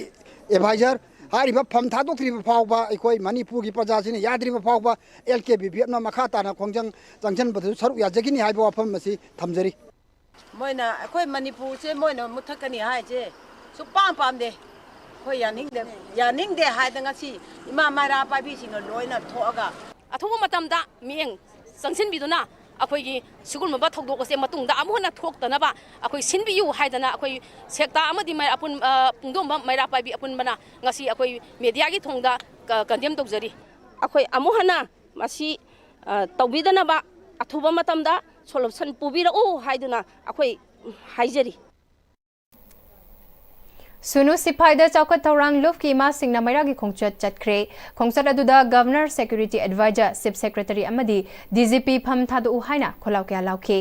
Speaker 19: एडवाइजर हारिबा फम थादोक्त्रिबा फावबा अखोइ मणिपुर की प्रजा सिने याद्रिबा फावबा LKVBF ना मखा ताना खोंजंग चंगजन बदु सरुक याजगिनी हाइबा वाफम मसी थमजरी
Speaker 20: मोइना अखोइ मणिपुर से मोइना मुथकनी हाइजे सुपाम पामदे खोइ यानिंगदे हाइदंगासी इमा मारा पाबी सिंग लोइना थोगा
Speaker 8: अथुब मतमदा मियंग संगसिनबिदुना अखोइगी सिगुल मबा थोदोकसे मतुंगदा अमुहना थोक्तनबा अखोइ सिनबियु हाइदना अखोइ सेक्टा अमदि मै अपुन पुंगदोम मैरा पाइबी अपुनबना ngasi अखोइ मीडिया की थोंगदा कंडेम तौजरी अखोइ अमुहना मासी तौबिदनबा अथुब मतमदा सोल्यूशन पुबिरओ हाइदुना अखोइ हाइजरी
Speaker 1: सुनु सिपाहीदा चौकत थौरांग लुफ की मा सिंगना मैरा की खोंचत चतख्रे खोंचत अदुदा governor security adviser chief secretary अमदी DGP फम थादु हाइना खोलाव क्या लाउखे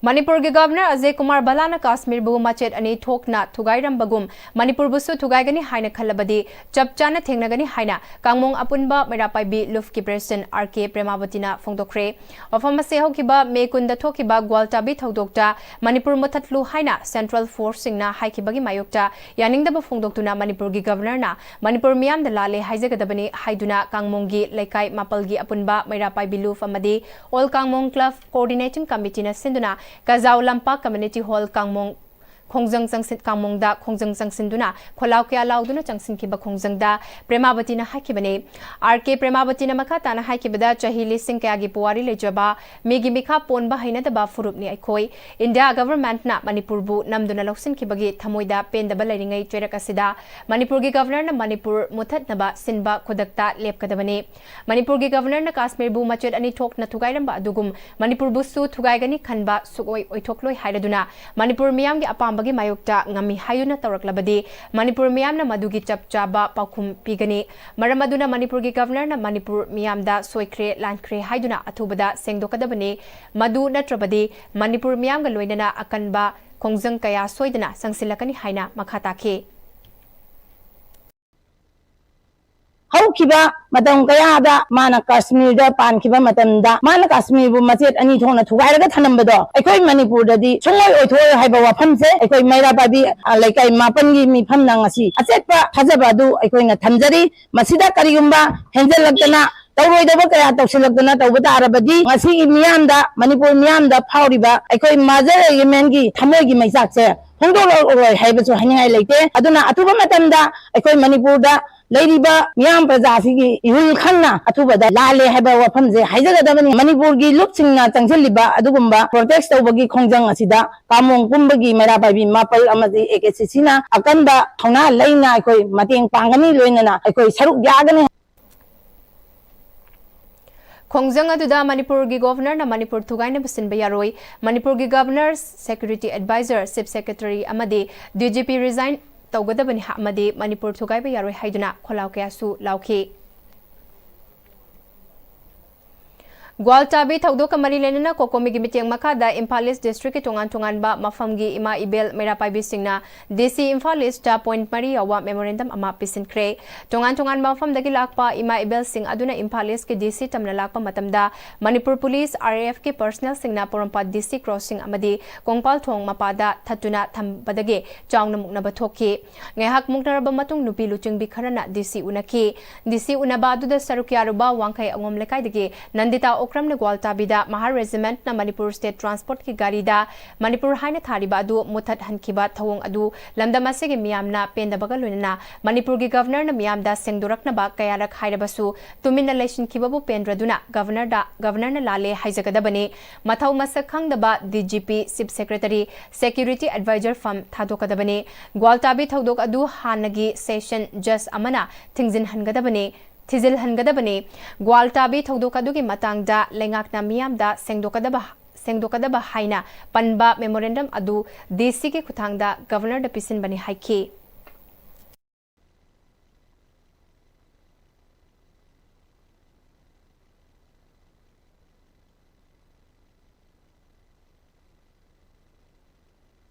Speaker 1: Manipur ki Governor Ajay Kumar Balana Kashmir bu machet ani thokna thugairam bagum Manipur busu thugaigani haina khalabadi chapchana thengnagani haina kangmong apunba merapaibi luf ki president RK Premabatina phongdokre ofama se hokiba mekunda thokiba gwaltabi thodokta Manipur muthatlu haina Central Force singna haikibagi mayokta yaningdaba phongdoktuna Manipur ki Governor na Manipur miyam da lale haijagadabani haiduna kangmongi laikai mapalgi apunba merapaibi luf amadi All Kangmong Club Coordinating Committee na sinduna Kazau Lampak Community Hall Kangmong Khongjang Jangsin Kangmong da Khongjang Jangsin duna kholau kya lauduna jangsin ki ba Khongjang da Premabati na haikibane RK Premabati na makata na haikibada chahili sing kya gi puwari lejaba megi mikha pon ba haina da ba furup ni aikoi India government na Manipur bu namduna loksin ki bagi thamoida pen da ba lairingai cherak asida Manipur gi governor na Manipur muthat na ba sinba khudakta lepkadabane Manipur gi governor na Kashmir bu machet ani thok na thugairam ba adugum Manipur bu su thugaigani khanba sugoi oithokloi hairaduna Manipur miyam gi apam bagi mayukta ngami hayuna tawraklabadi Manipur miyam na madugi chapchaba paukhum pigani maramaduna Manipur gi governor na Manipur miyam da soikre lankre haiduna athubada sengdokadabani madu natrabadi Manipur miyam ga loinana akanba khongjang kaya soidana sangsilakani haina makhatake
Speaker 21: Haukiba madam kaya da mana Kashmir da pankiba madam da mana Kashmir bu machet ani thona thugairaga thanambado aikoi Manipur da di chungoi oithoi haiba wafam se aikoi maira babi laikai mapangi mi phamna ngasi achetpa thajaba du aikoi na thamjari masida karigumba henjelaktana tawroidaba kaya tawsilaktana tawbata arabadi ngasi miyam da Manipur miyam da phauriba aikoi major yemen gi thamoi gi maisak se hongdoloi haiba chu haningai leite aduna atuba matam da aikoi Manipur da Ladiba Miam Prazasi Yul Khana Atubada Lale Haba Wapamze Haizagadabani Manipur gi Lupsingna Tangsiliba Adugumba Protect Obagi Kongjang Asida Kamong Kumbagi Merababi Mapal Amadi Ekesisina Akanda Hona Laina Koi Mating Pangani Loinana Koi Saruk Yagani
Speaker 1: Khongjang aduda Manipur gi Governor na Manipur thugaina basin bayaroi Manipur gi Governor's Security Advisor Chief Secretary amadi DGP resign Tawgadabani Hamadi Manipur Thugai Yaroi Haiduna Kholau Kayasu Lauki Gwaltabi Tawdo Kamari Lenina Kokomi Gimitiang Makada Impalis District Tongan Ba Mafamgi Ima Ibel Merapai Singna DC Impalis Ta Point Maria Wa Memorandum Ama Pisin Kre Tongan Ba Mafam Dagi Lakpa Ima Ibel Sing Aduna Impalis ke DC Tamna Lakpa Matamda Manipur Police RAF ke Personnel Singna Porompa DC Crossing Amadi Kongpal Thong Mapada Tatuna Thambadage Chawna Mukna Bathoki Ngehak Muknaraba Matung Nupi Luching Bikharana DC Unaki DC Unabadu da Sarukyaruba Wangkai Angom Lekai Dagi Nandita Okram na Gwaltabida Mahar Regiment na Manipur State Transport ki garida Manipur haina thariba adu muthat hankiba thawong adu lamdamasege miyamna pendabaga loinana Manipur gi Governor na miyamda sengdurakna ba kayarak hairabasu tumina leishin kibabu pendraduna Governor na lale haijagadabani mathaw masak khangdaba DGP Chief Secretary Security Advisor Firm thadokadabani Gwaltabi thodok adu hanagi session judge amana thingzin hangadabani Tizil Hangadabani, Gwaltabi Togdokadugi Matangda, Lengakna Miamda, Sengdokadaba Haina, Panba Memorandum Adu, DC ki Kutangda, Governor de Pisin Bani Haiki.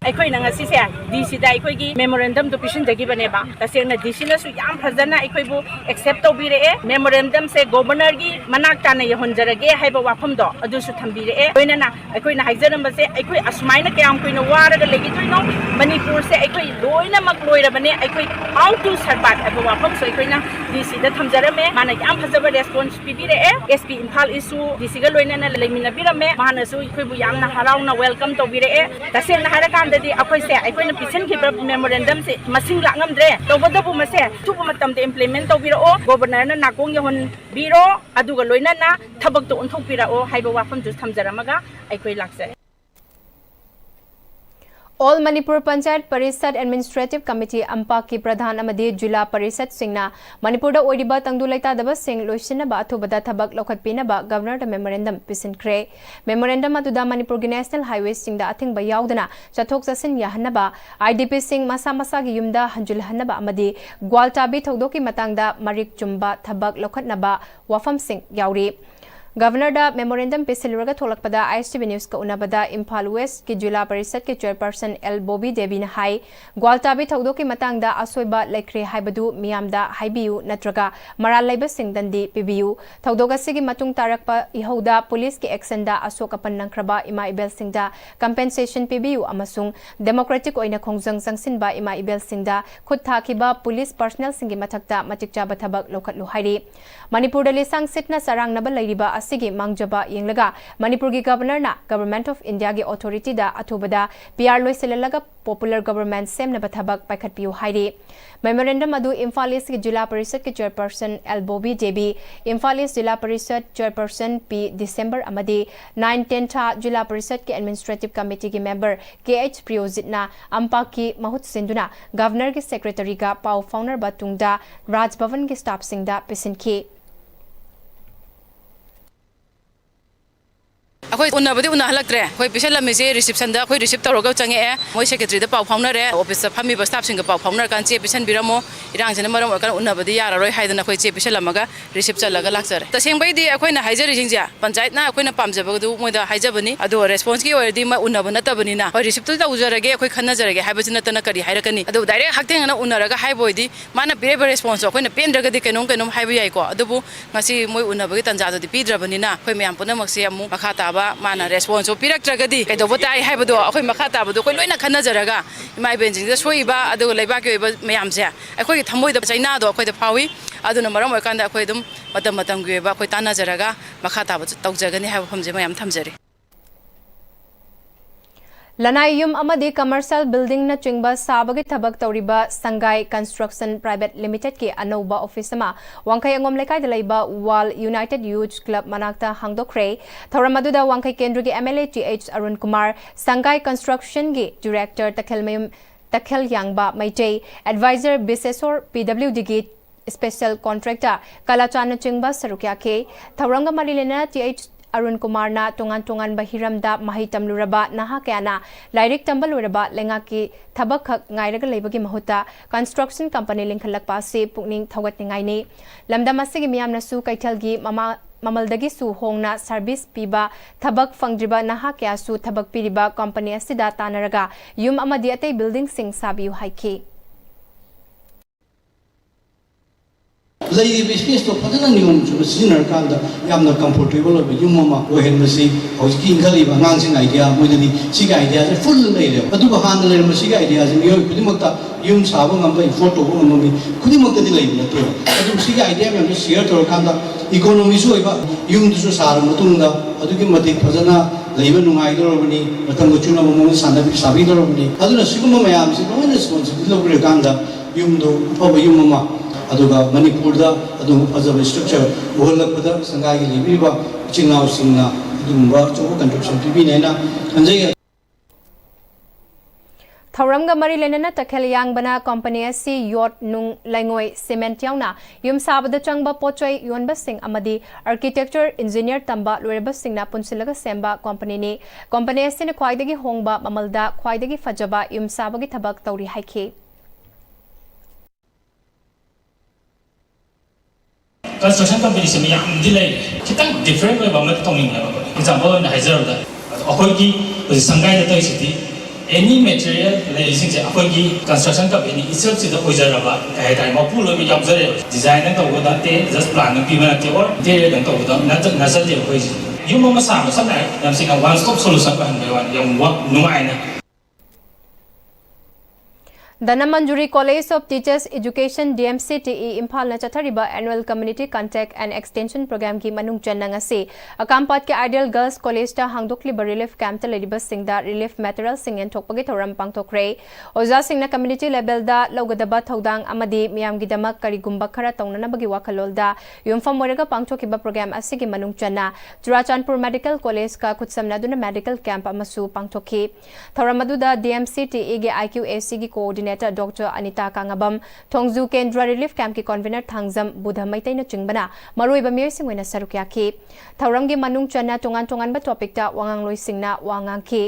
Speaker 22: ꯑꯩꯈꯣꯏꯅ ꯉꯁꯤꯁꯦ ꯗꯤꯁꯤꯗ ꯑꯩꯈꯣꯏꯒꯤ ꯃꯦꯃꯣꯔꯦꯟꯗꯝꯗꯨ ꯄꯤꯁꯤꯟꯖꯈꯤꯕꯅꯦꯕ ꯇꯁꯦꯡꯅ ꯗꯤꯁꯤꯅꯁꯨ ꯌꯥꯝ ꯐꯖꯅ ꯑꯩꯈꯣꯏꯕꯨ accept ꯇꯧꯕꯤꯔꯛꯑꯦ ꯃꯦꯃꯣꯔꯦꯟꯗꯝꯁꯦ ꯒꯣꯕꯔꯅꯔꯒꯤ ꯃꯅꯥꯛ ꯇꯥꯅ ꯌꯧꯍꯟꯖꯔꯒꯦ ꯍꯥꯏꯕ ꯋꯥꯐꯝꯗꯣ ꯑꯗꯨꯁꯨ ꯊꯝꯕꯤꯔꯛꯑꯦ ꯂꯣꯏꯅꯅ ꯑꯩꯈꯣꯏꯅ ꯍꯥꯏꯖꯔꯝꯕꯁꯦ ꯑꯩꯈꯣꯏ ꯑꯁꯨꯃꯥꯏꯅ ꯀꯌꯥꯝ ꯀꯨꯏꯅ ꯋꯥꯔꯒ ꯂꯩꯈꯤꯗꯣꯏꯅꯣ ꯃꯅꯤꯄꯨꯔꯁꯦ ꯑꯩꯈꯣꯏ ꯂꯣꯏꯅꯃꯛ ꯂꯣꯏꯔꯕꯅꯦ ꯑꯩꯈꯣꯏ ꯑꯥꯎꯠ ꯇꯨ ꯁꯔꯕꯥꯏꯚ ꯍꯥꯏꯕ ꯋꯥꯐꯝꯁꯨ ꯑꯩꯈꯣꯏꯅ ꯗꯤꯁꯤꯗ ꯊꯝꯖꯔꯝꯃꯦ ꯃꯥꯅ ꯌꯥꯝ ꯐꯖꯕ ꯔꯦꯁꯄꯣꯟꯁ ꯄꯤꯕꯤꯔꯛꯑꯦ SP ꯏꯝꯐꯥꯜ ꯏꯁꯨ ꯗꯤꯁꯤꯒ ꯂꯣꯏꯅꯅ ꯂꯩꯃꯤꯟꯅꯕꯤꯔꯝꯃꯦ ꯃꯥꯅꯁꯨ ꯑꯩꯈꯣꯏꯕꯨ ꯌꯥꯝꯅ ꯍꯔꯥꯎꯅ ꯋꯦꯜꯀꯝ ꯇꯧꯕꯤꯔꯛꯑꯦ ꯇꯁꯦꯡꯅ ꯍꯥꯏꯔꯀꯥꯟꯗꯗꯤ ꯑꯩꯈꯣꯏꯁꯦ ꯑꯩꯈꯣꯏꯅ ꯄꯤꯁꯤꯟꯈꯤꯕ ꯃꯦꯃꯣꯔꯦꯟꯗꯝ ꯁꯦ ꯃꯁꯤꯡ ꯂꯥꯛꯉꯝꯗ꯭ꯔꯦ ꯇꯧꯕꯗꯕꯨ ꯃꯁꯦ ꯑꯊꯨꯕ ꯃꯇꯝꯗ ꯏꯝꯄ꯭ꯂꯤꯃꯦꯟꯠ ꯇꯧꯕꯤꯔꯛꯑꯣ ꯒꯣꯕꯔꯅꯔꯅ ꯅꯥꯀꯣꯡ ꯌꯧꯍꯟꯕꯤꯔꯣ ꯑꯗꯨꯒ ꯂꯣꯏꯅꯅ ꯊꯕꯛꯇꯣ ꯑꯣꯟꯊꯣꯛꯄꯤꯔꯛꯑꯣ ꯍꯥꯏꯕ ꯋꯥꯐꯝꯗꯨ ꯊꯝꯖꯔꯝꯃꯒ ꯑꯩꯈꯣꯏ ꯂꯥꯛꯆꯔꯦ
Speaker 1: All Manipur Panchayat Parishad Administrative Committee Ampaki Pradhan Amadi Jila Parishad Singna Manipur da oiriba tangdu laita daba sing loisinaba athubada thabak lokhatpinaba Governor da Memorandum Pisinkre Memorandum atuda Manipur gi National Highways singda athingba yaudana chathok chasin yahanaba IDP sing masa masa gi yumda hanjul hanaba amadi Gwaltabi thogdoki matangda marik chumba thabak lokhatnaba wafam sing yauri Governor memorandum pisiluraga tholakpada ISTV News ka unabada Imphal West ki Jila Parisad ki Chairperson L Bobby Devi na hai Gwaltabi thaudo ki matangda asoiba laikre haibadu miyamda haibiu natraga maral laiba singdandi pibiu thaudoga sigi matung tarakpa ihauda police ki action da asoka pannangkraba ima ibel singda compensation pibiu amasung democratic oina khongjang sangsinba ima ibel singda khut thakiba police personnel singi mathakta matikcha bathabak lokatlu hairi Manipur dali sangsitna sarang naba lairiba asigi mangjaba yenglaga Manipur gi governor na Government of India gi authority da athubada PR loiselalaga popular government semna bathabak paikhat piu hairi memorandum adu Imphal East gi Jila Parisad ki Chairperson L Bobby Devi Imphal East Jila Parisad Chairperson P December amadi 9-10 tha Jila Parisad ki Administrative Committee gi member KH Priyojitna ampa ki mahut sinduna governor gi secretary ga pau founder batungda Raj Bhavan gi staff singda pisinki
Speaker 2: अखोई उन्नबदी उन्नहलक्त्रे अखोई पिसलमिसे reception दा अखोई receive तौरगा चंगे मोय secretary दा पाउ फाउनरे office दा फमी staff सिंग पाउ फाउनर कान चे पिसन बिरमो इरांगजन मरम अकन उन्नबदी याररोय हाइदना अखोई चे पिसलमगा रिसीव चलगा लाक्चर तसेंबैदि अखोइना हाइजरि जिंजा पंचायत ना अखोइना पामजबगदु मोयदा हाइजबनी अदो रेस्पॉन्स की ओरदी म उन्नब नतबनिना अखोई रिसीव तु तौजरगे अखोई खन्नजरगे हाइबजि नतना करी हाइरकनी अदो डायरेक्ट हाक्तेंगना उन्नरगा हाइबोइदि माना पिरेब रेस्पॉन्स अखोइना पेंद्रगदि केनोम हाइबो याइको अदुबु ngasi moy unnabagi tanjadodi pidrabanina अखोइ मयाम पुनमक्से अमु मखा ताबा माना रेस्पॉन्स पिरक्त्रगदी कैदोबताई हाइबदो अखोइ मखा ताबदो अखोइ लोइना खन्नजरगा इमा इबेंजिंग सोइबा अदो लैबाके ओइबा मयामसे अखोइ थमोइदा चाइनादो अखोइदा फावी अदुना मरम ओइकांदा अखोइ दुम मतम गी ओइबा अखोइ तानाजरगा मखा ताबा तौजगनी हाइबा फमजे मयाम थमजरी Lanai yum amadi commercial building na chingba sabagi thabak tawriba Sangai Construction Private Limited ki anauba office ma wangkai angom lekai da laiba Wall United Youth Club manakta hangdokre thawramaduda wangkai kendra gi MLA TH Arun Kumar Sangai Construction gi director Takhel Yangba Maitei advisor Bisesor PWD gi special contractor Kalachan chingba sarukya ke thawranga marilena TH Arun Kumar na tungan bahiramda mahitam luraba naha kayana lairik tambal luraba lenga ki thabak khak ngairaga leibagi mahuta construction company linkhalak pase pukning thogat ningai ni lamdam asigi miyamna su kaithal gi mamaldagi su hongna service piba thabak fangdriba naha kya su thabak piriba company asida tanaraga yum amadi atei building sing sabiu haiki
Speaker 3: Lady space to Patana Nium to Sinner Kanda, Yamna comfortable of Yumama, or Henry, or King Kaliba, announcing idea, with the Siga ideas, a full lady. But to handle the Siga ideas in New Kudimota, Yum Sabang and photo woman, Kudimota delay. But to Siga idea, I'm just here to Kanda, economy soiva, Yum to Sara Matunda, Adukimati Pazana, Laban Maidorobani, Matanguchuna, Sanda Sabidorobani, other Sigma Mayams, no responsibility of Kanda, Yum do Papa Yumama. अदुगा Manipur दा अदु फजब structure बोलकपदा Sangai लिबिबा चिंगाव सिंगना अदुबा चो contribution पिबिनेना अंजय
Speaker 1: Thawramga mari lenana takhel yangbana company asi yacht nung laingoi cement yauna yum sabada changba pochoi yonba sing amadi architecture engineer tamba loreba singna punsilaga semba company ni company asi ne khwaidagi hongba mamalda khwaidagi fajaba yum sabagi thabak tawri haiki
Speaker 23: Construction company se miyam delay kitang different way bamat tonging hai example na hazer da akoi ki sangai da tai city any material using se akoi ki construction company itself se da oizara ba kai dai ma pulo mi job zare design da ko da te just plan pi ma te or interior da ko da na sa je koi yum ma sa ma sa nai yam sing a one stop solution ba han bai wan yam wa nungai na
Speaker 1: The Namanjuri College of Teachers Education DMCTE Imphal na chathariba annual community contact and extension program ki manung chanang ase akampat ke Ideal Girls College ta hangdokli relief camp ta leriba singda relief material singen thokpagi thoram pangthokre oja singna community level da logadaba thodang amadi miyam gi damak karigumba khara taunana bagi wakhalol da yumfam moraga pangthokiba program ase ki manung channa Churachandpur Medical College ka khutsamna duna medical camp amasu pangthokhi thoramadu da DMCTE ge IQAC gi coordinator Dr. Anita Kangabam Thongzu Kendra Relief Camp ki convener Thangjam Buddha Maitai na chingbana maruiba miyoy singwena sarukya ki Thawramgi manung chana tungan ba topic ta wangang loi singna wangang ki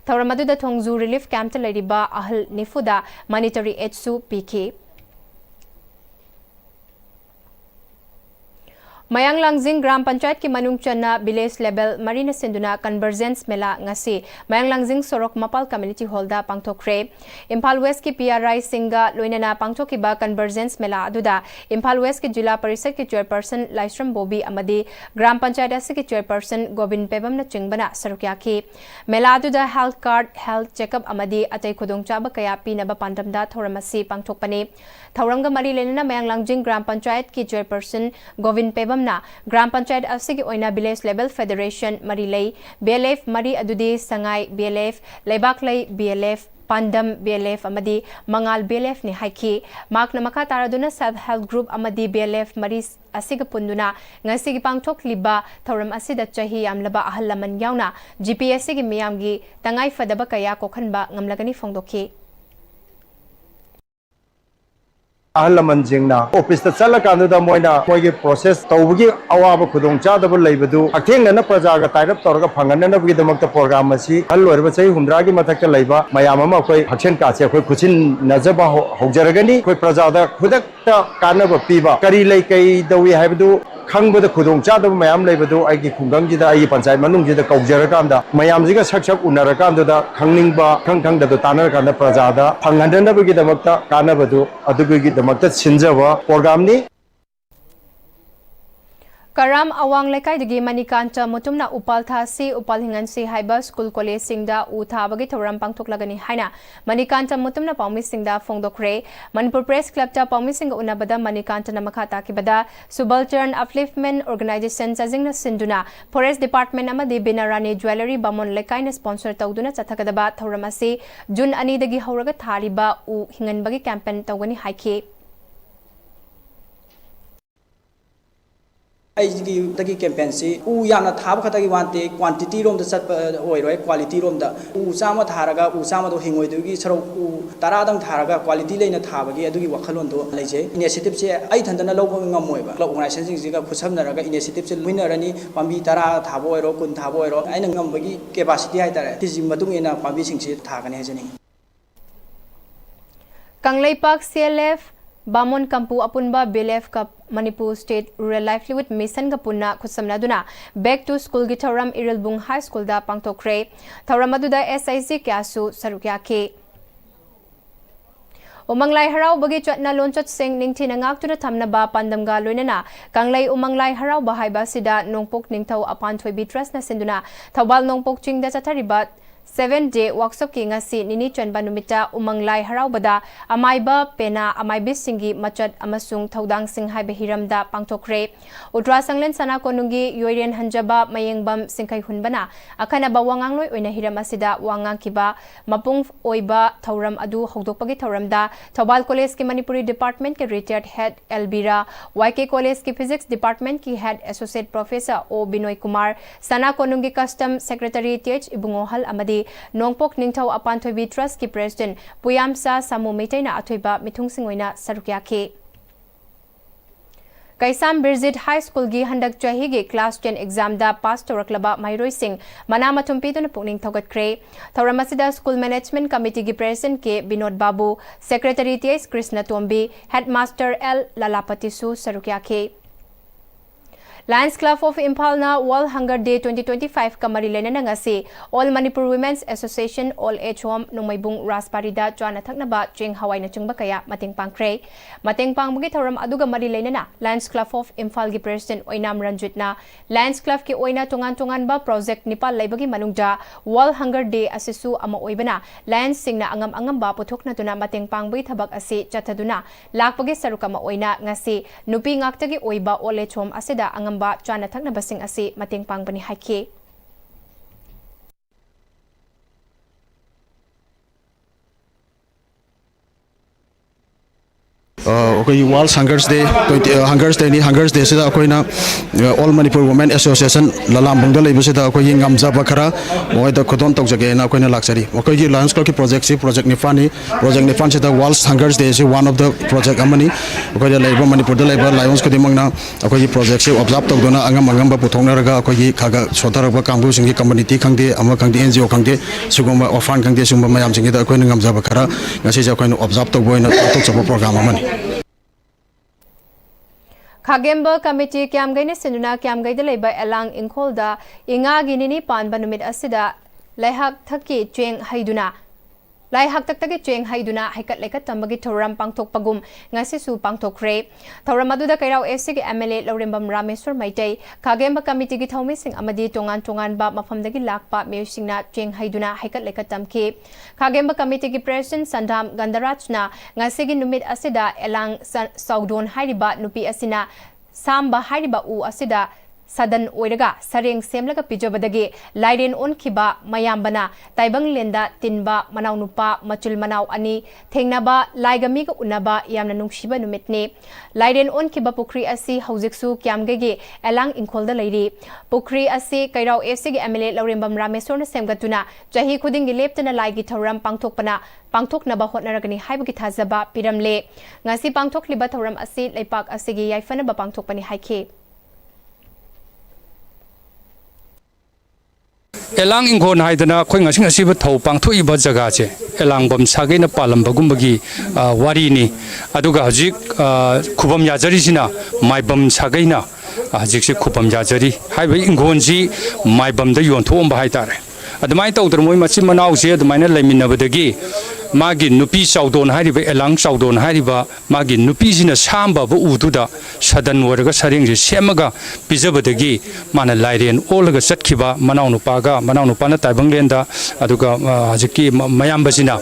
Speaker 1: Thawramadu da Thongzu Relief Camp ta lariba ahal nifuda monetary aid su PK
Speaker 2: Mayang Langjing Gram Panchayat ki manung chana village level marina sinduna convergence mela ngasi Mayang Langjing Sorok Mapal Community Hall da pangthokre Impal West ki PRI Singa loinana pangthokiba convergence mela aduda Impal West ki Jila Parishad ki chairperson Laisram Bobi amadi Gram Panchayat ase ki chairperson Gobind Pebam na chingbana sarukya ki mela aduda health card health checkup amadi atai khudong chaba kaya pinaba pandamda thoramasi pangthokpani Thauramga mari lenana Mayang Langjing Gram Panchayat ki chairperson Gobind Pebam na Gram Panchayat asigi oina village level federation mari lay BLF mari adudi sangai BLF lebak lay BLF pandam BLF amadi mangal BLF ni haiki mak na makataraduna self help group amadi BLF mari asiga punduna ngasigi pangthok liba thoram asida chahi amlaba ahal laman yauna GPSC gi miyamgi tangai fadaba kaya kokhanba ngamlagani fongdokhi
Speaker 4: ahalaman jingna office ta chala kandu da moina moigi process tawgi awaba khudong cha da leibadu athengna na praja ga tairap torga phangana na bi damak ta program asi hal lorba chai humdra gi mathak ta leiba mayam ama koi action ka che koi kuchin najaba haujaragani koi praja da khudak ta kana ba piba kari lei kai dawi haibadu khangba da khudong cha da mayam leibadu ai gi khunggang ji da ai panchayat manung ji da kaujarakan da mayam ji ga sak sak unarakan da khangning khang da tanar kan da praja da phangana na bi damak ta kana badu adugi makta sinjawa program ni
Speaker 2: Karam awang lekai digi manikanta mutumna upal thasi upal hingan si haiba school college singda utha bagi thoram pangthok lagani haina manikanta mutumna paumi singda fongdokre Manipur Press Club ta paumi singa unabada manikanta na makhata kibada subaltern upliftment organization chajingna sinduna forest department amadi binarani jewelry bamon lekai na sponsor tawduna chathakadaba thoram asi June 2 dagi hauraga thariba u hingan bagi campaign tawgani haiki
Speaker 5: Dagi campaign si u yana thab khata gi wante quantity rom da sat oi roi quality rom da u sama tharaga u sama do hingoi du gi saro u taradang tharaga quality leina thaba gi adugi wakhalon do leije initiative se ai thandana lobo ngamoi ba club organization sing ga khusam naraga initiative se winnerani pambi tara thabo oi ro kun thabo oi ro aina ngambagi capacity hai tare tiji matung ina pambi sing se thagani hajani
Speaker 2: Kanglei Park CLF Bamon Kampu Apunba BLF Cup Manipur State Rural Livelihood Mission Kapunna Khusamnaduna Back to School Gitaram Irilbung High School da Pangtokre Thauramaduda SIC Kyasu Sarukya ke Umanglai Harau bagi chatna lonchat sing ningthina ngaktuna thamnaba pandamga loinana Kanglai Umanglai Harau bahaiba sida nongpok ningthau apan thoibi trust na sinduna Thawbal nongpok chingda chathariba 7-day workshop ki ngasi nini chanba numita umanglai haraubada amaiba pena amaibi singi machat amasung thaudang sing haibe hiramda pangtokre Utra Sanglen sana konungi yoiren hanjaba mayengbam singkai hunbana akhana ba wangangloi oina hiram asida wangang kiba mapung oiba thauram adu hogdokpagi thauramda Thobal College ki Manipuri Department ke retired head Elbira YK College ki Physics Department ki head Associate Professor O Binoy Kumar sana konungi Custom Secretary TH Ibungohal amadi Nongpok Ningthau Apan Thoibi Trust ki President Puyamsa Samu Meitaina athoiba mithung singoina sarukya ke Kaisam Birzit High School gi handak chahi gi class 10 exam da pass toraklaba Mairoi Singh manama thumpiduna pukning thogatkre Thauramasida School Management Committee gi President ke Binod Babu Secretary TS Krishna Tombi Headmaster L Lalapati Su sarukya ke Lions Club of Impal na World Hunger Day 2025 kamari lena na ngasi All Manipur Women's Association All Age Home nungmaybung rasparida chana thaknaba ching hawai na chungba kaya mating pangkre mating pangbagi thoram aduga mari lena na Lions Club of Impal gi President Oinam Ranjit na Lions Club ki oina tungan ba project nipal laibagi manungja World Hunger Day asisu ama oibana Lions singna angam ba puthokna tuna mating pangbagi thabak asi chathaduna lakpagi sarukama oina ngasi nupi ngaktagi oiba All Age Home asida angam ba chana thakna basing asi mating pangbani haiki
Speaker 6: Okay, World Hungers Day, Hungers Day sida akoina All Manipur Women Association lalambung da leibu sida akoi ngamja bakara moi da khodon tokjage na akoina laksari akoi gi Lions Club ki project nifan sida World Hungers Day is one of the project amani akoi da leibu Manipur da leibu Lions ko dimangna akoi gi project se observe tokdona angam ba puthongna raga akoi gi khaga sotaraba kangbu singi community khangde ama khangde NGO khangde suguma orphan khangde suguma mayam singi da akoina ngamja bakara ngasi ja akoina observe tokboina tok chapa program amani
Speaker 2: Kagemba Committee Kiamgaina Sinduna Kiamgaida Leba Elang Inkolda Inga Ginini Pan Banumid Asida Laihak Taki Cheng Haiduna Laihak Taki Cheng Haiduna Hikat Lekat Tambagi Toram Pangtok Pagum Ngasisu Pangtok Re Tauramaduda Kairao Esig MLA Lorimbam Rameswar Maitei Kagemba Committee Gi Thomising Amadi Tongan Ba Mafamdagi Lakpa Meusingna Cheng Haiduna Hikat Lekat Tamki Kagemba Committee Gi President Sandam Gandarachna Ngasigi Numid Asida Elang Saudon Hairiba Nupi Asina Samba Hairiba U Asida Sadan Oiraga, Saring Semlaga Pijabadagi, Laiden on Kiba, Mayambana, Taibang Lenda, Tinba, Manau Nupa, Machul Manau Ani, Tengnaba, Laigamiga Unaba, Yamna Nukshiba Numitne, Laiden on Kiba Pukri Asi, Hauziksu, Kiamgege, Elang Inkolda Lady, Pukri Asi, Kairao Esig Emile, Laurimbam Ramesona Semgatuna, Jahi Kudingi Leptana Laigi Taram Pangtokpana, Pangtok Nabahot Naragani, Haibukitazaba, Piramle, Ngasi Pangtok Libataram Asi, Lepak Asigi, Yaifana Bapangtokpani Haike.
Speaker 7: Elang Ingon Haidana, Queen Asiba Tau, Pangtu Iba Jagache, Elang Bam Sagina Palam Bagumbagi, Warini, Aduga Hajik, Kubam Yajarizina, My Bam Sagina, Hajik Kubam Yajari, Highway Ingonji, My Bam the Yon Tom Baitare. At the Maito, the Moimasimana, the minor Lemina Badagi, Magin Nupi Saudon Hariba, Elang Saudon Hariba, Magin Nupis in a Samba, Ududa, Sadan Warga Saring, Shemaga, Pizabadagi, Mana Larian, Olaga Satkiba, Manaunupaga, Manaunupana Tabanglenda, Aduga Haziki, Mayambasina,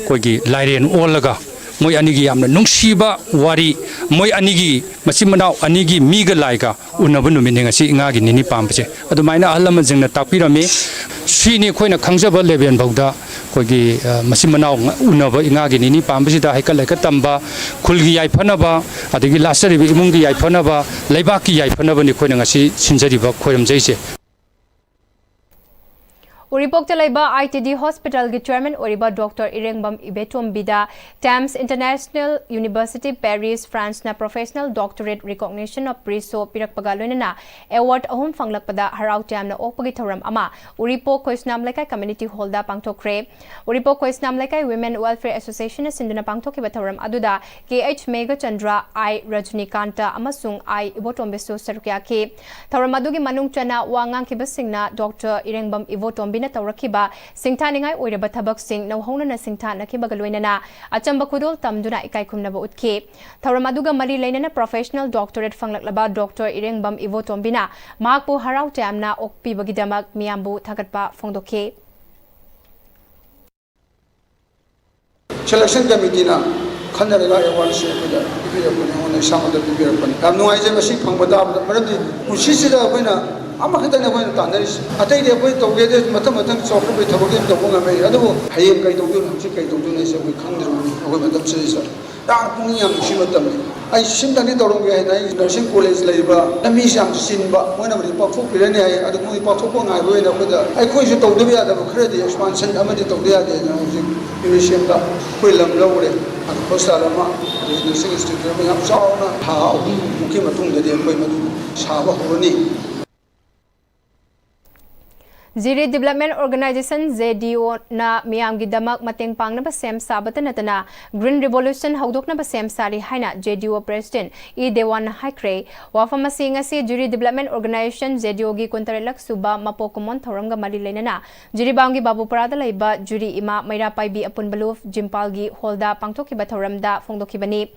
Speaker 7: Kogi, Larian, Olaga. Moy anigi amna nungshiba wari moy anigi masimana anigi miga laika unabunu mininga si ngagi nini pamche adumaina ahlama jingna tapirame sini khoina khangjaba level bauda kogi masimana unaba ngagi nini pamche da haikal laika tamba khulgi yai phanaba adigi lasari imungi yai phanaba leibaki yai phanaba ni khoina ngasi sinjariba khoyam jaise
Speaker 2: Uripok Talaiba ITD Hospital Gi Chairman Oriba Dr. Irengbam Ibetom Bida Thames International University Paris France na Professional Doctorate Recognition of Priso Pirak Pagalunana Award Ahum Fanglakpada Harau Tam na Okpagi Thoram Ama Uripok Koisnam Laikai Community Hall da Pangtokre Uripok Koisnam Laikai Women Welfare Association na Sinduna Pangtoki Thoram Aduda KH Mega Chandra I Rajnikanta Amasung I Ibotom Beso Sarukyaki Thoram Adugi Manung Chana Wangang Kibasingna Dr. Irengbam Ibotom Bina Taurakiba Singtaningai Oiraba Tabak Sing Nauhona na Singtana Kibagaluinana Achamba Kudol Tamduna Ikaikumnaba Utke Tauramaduga Mari Lainana Professional Doctorate Fanglaba Dr. Irengbam Ivotombina Makpo Harau Tamna Okpi Bagidamak Miambu Tagatpa Fongdoke
Speaker 9: Selection Committee na Khanaraga Award se kuda ibirapani ona samada ibirapani kamno aije masi phangbada maradi usisida koina ama khadana koina tandaris atai de koi toge de matam chokro be thoge de bonga me adu hayem kai toge hamsi kai toge ne se koi khandru koi matam se sa da puni am shimatam ai simdani dorong ge nai nursing college leiba ami sam sinba moina bari pa phok pirane ai adu moi pa phok ngai roi na koda ai koi se toge ya da khre de expansion amadi toge ya de na museum da koi lam lawre Hostalama, the nursing institute, we have sauna, how, Mukimatung, the Madu, Saba Horoni.
Speaker 2: Ziri Development Organization ZDO na Miyam Gidamak Mateng Pang na Basem Sabatan Natana Green Revolution Haudok na Basem Sari Haina ZDO President E Dewan Haikre Wafamasi ngasi Juri Development Organization ZDO gi Kuntarelak Suba Mapokumon Thoranga Marilenana Juri Bangi Babu Parada Laiba Juri Ima Maira Paibi Apun Baluf Jimpalgi Holda Pangtoki Bathoramda Fongdokibani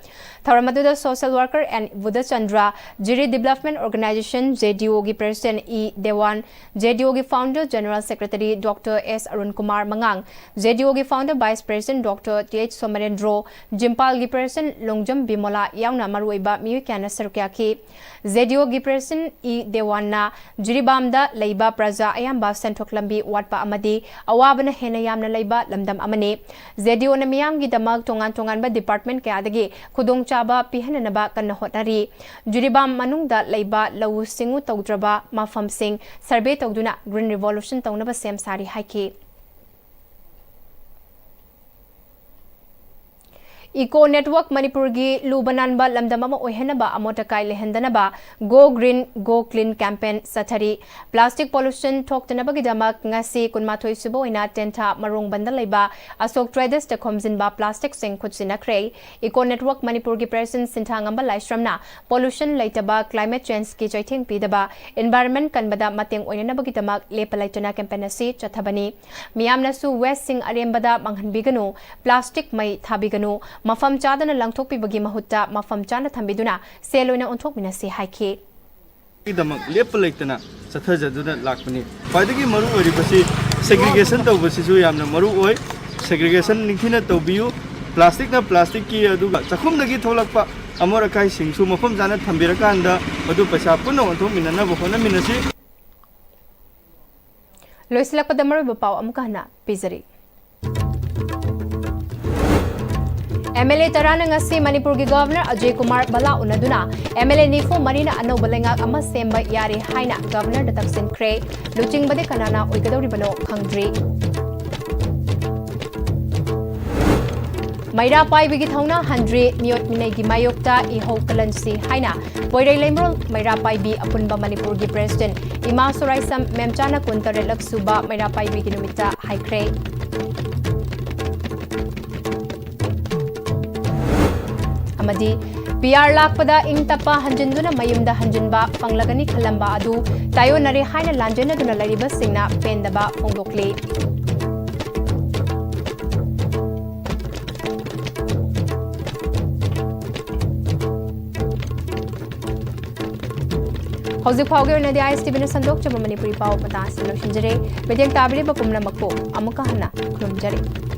Speaker 2: Thoramadu Social Worker and Buddha Chandra Juri Development Organization ZDO gi President E Dewan ZDO gi Founder General Secretary Dr. S. Arun Kumar Mangang, ZDO gi Founder Vice President Dr. T.H. Somarendro, Jimpal gi President Longjam Bimola Yauna Maruiba Miyukana Sarukyaki, ZDO gi President E. Dewana, Jiribamda Leiba Praja Ayamba Sentok Lambi Watpa Amadi, Awabana Hena Yamna Leiba Lamdam Amane, ZDO na Miyam gi Damag Tongan ba Department Kayadagi, Kudong Chaba Pihananaba Kanahotari, Jiribam Manungda Leiba Lawu Singu Taudraba Mafam Sing, Sarbe Tagduna Green Revolution Taunaba Sem Sari Haiki. Eco Network Manipurgi Lubananba Lamdamama Ohenaba Amotakai Lehendanaba Go Green Go Clean campaign Satari Plastic Pollution Talk to Nabagidamak Ngasi Kunmatoi Suboina Tenta Marung Bandaleba Asok Traders the Komzinba Plastic Sing Kutsina Kray Eco Network Manipurgi President Sintangamba Laisramna Pollution Laitaba Climate Change Ki Joiting Pidaba Environment Kanbada Mating Oinabagitamak Lepalaitana campaign si Chathabani Miamna su West Sing Arembada Manghanbiganu Plastic Mai Thabiganu Mafam Chadana Langtokpibagi Mahutta Mafam Chana Thambiduna Seloina Ontokminasi Haiki
Speaker 10: Idamak lepalaitana Sathajaduna Lakpani Padagi Maru Oribasi segregation Tobasisu Yamna Maru Oi segregation Nikina Tobiu plastic na plastic ki aduga chakhum dagi tholakpa amora kai singsu mafam jana thambiraka adu paisa puno onthominana bohona minasi
Speaker 2: Loislakpada Maribu Pau Amukana Pizari MLA Tarana ngasi Manipur gi Governor Ajay Kumar Bala unaduna MLA Nifu Marina Ano Balenga ama semba yari haina Governor da Taksin Kray Luching bade kanana oigadori bano khangdri Maira Pai Bigi Thona Handre Miot Minegi Mayokta Iho Kalansi Haina Poirai Lemrol Maira Pai Bi Apunba Manipur gi President Ima Suraisam Memchana Kuntare Laksuba Maira Pai Bigi Numita Haikre Amadi PR Lakpada Ing Tapa Hanjinduna Mayumda Hanjinba Panglagani Kalamba Adu Tayo Nare Haina Lanjana Duna Lariba Singna Pendaba Pongdokli Hauzik Pauger na di ISTV na sandok sa Manipuri Pau Patas Lotion Jere Medeng Tabli Bakumna Mako Amukahana Klum Jere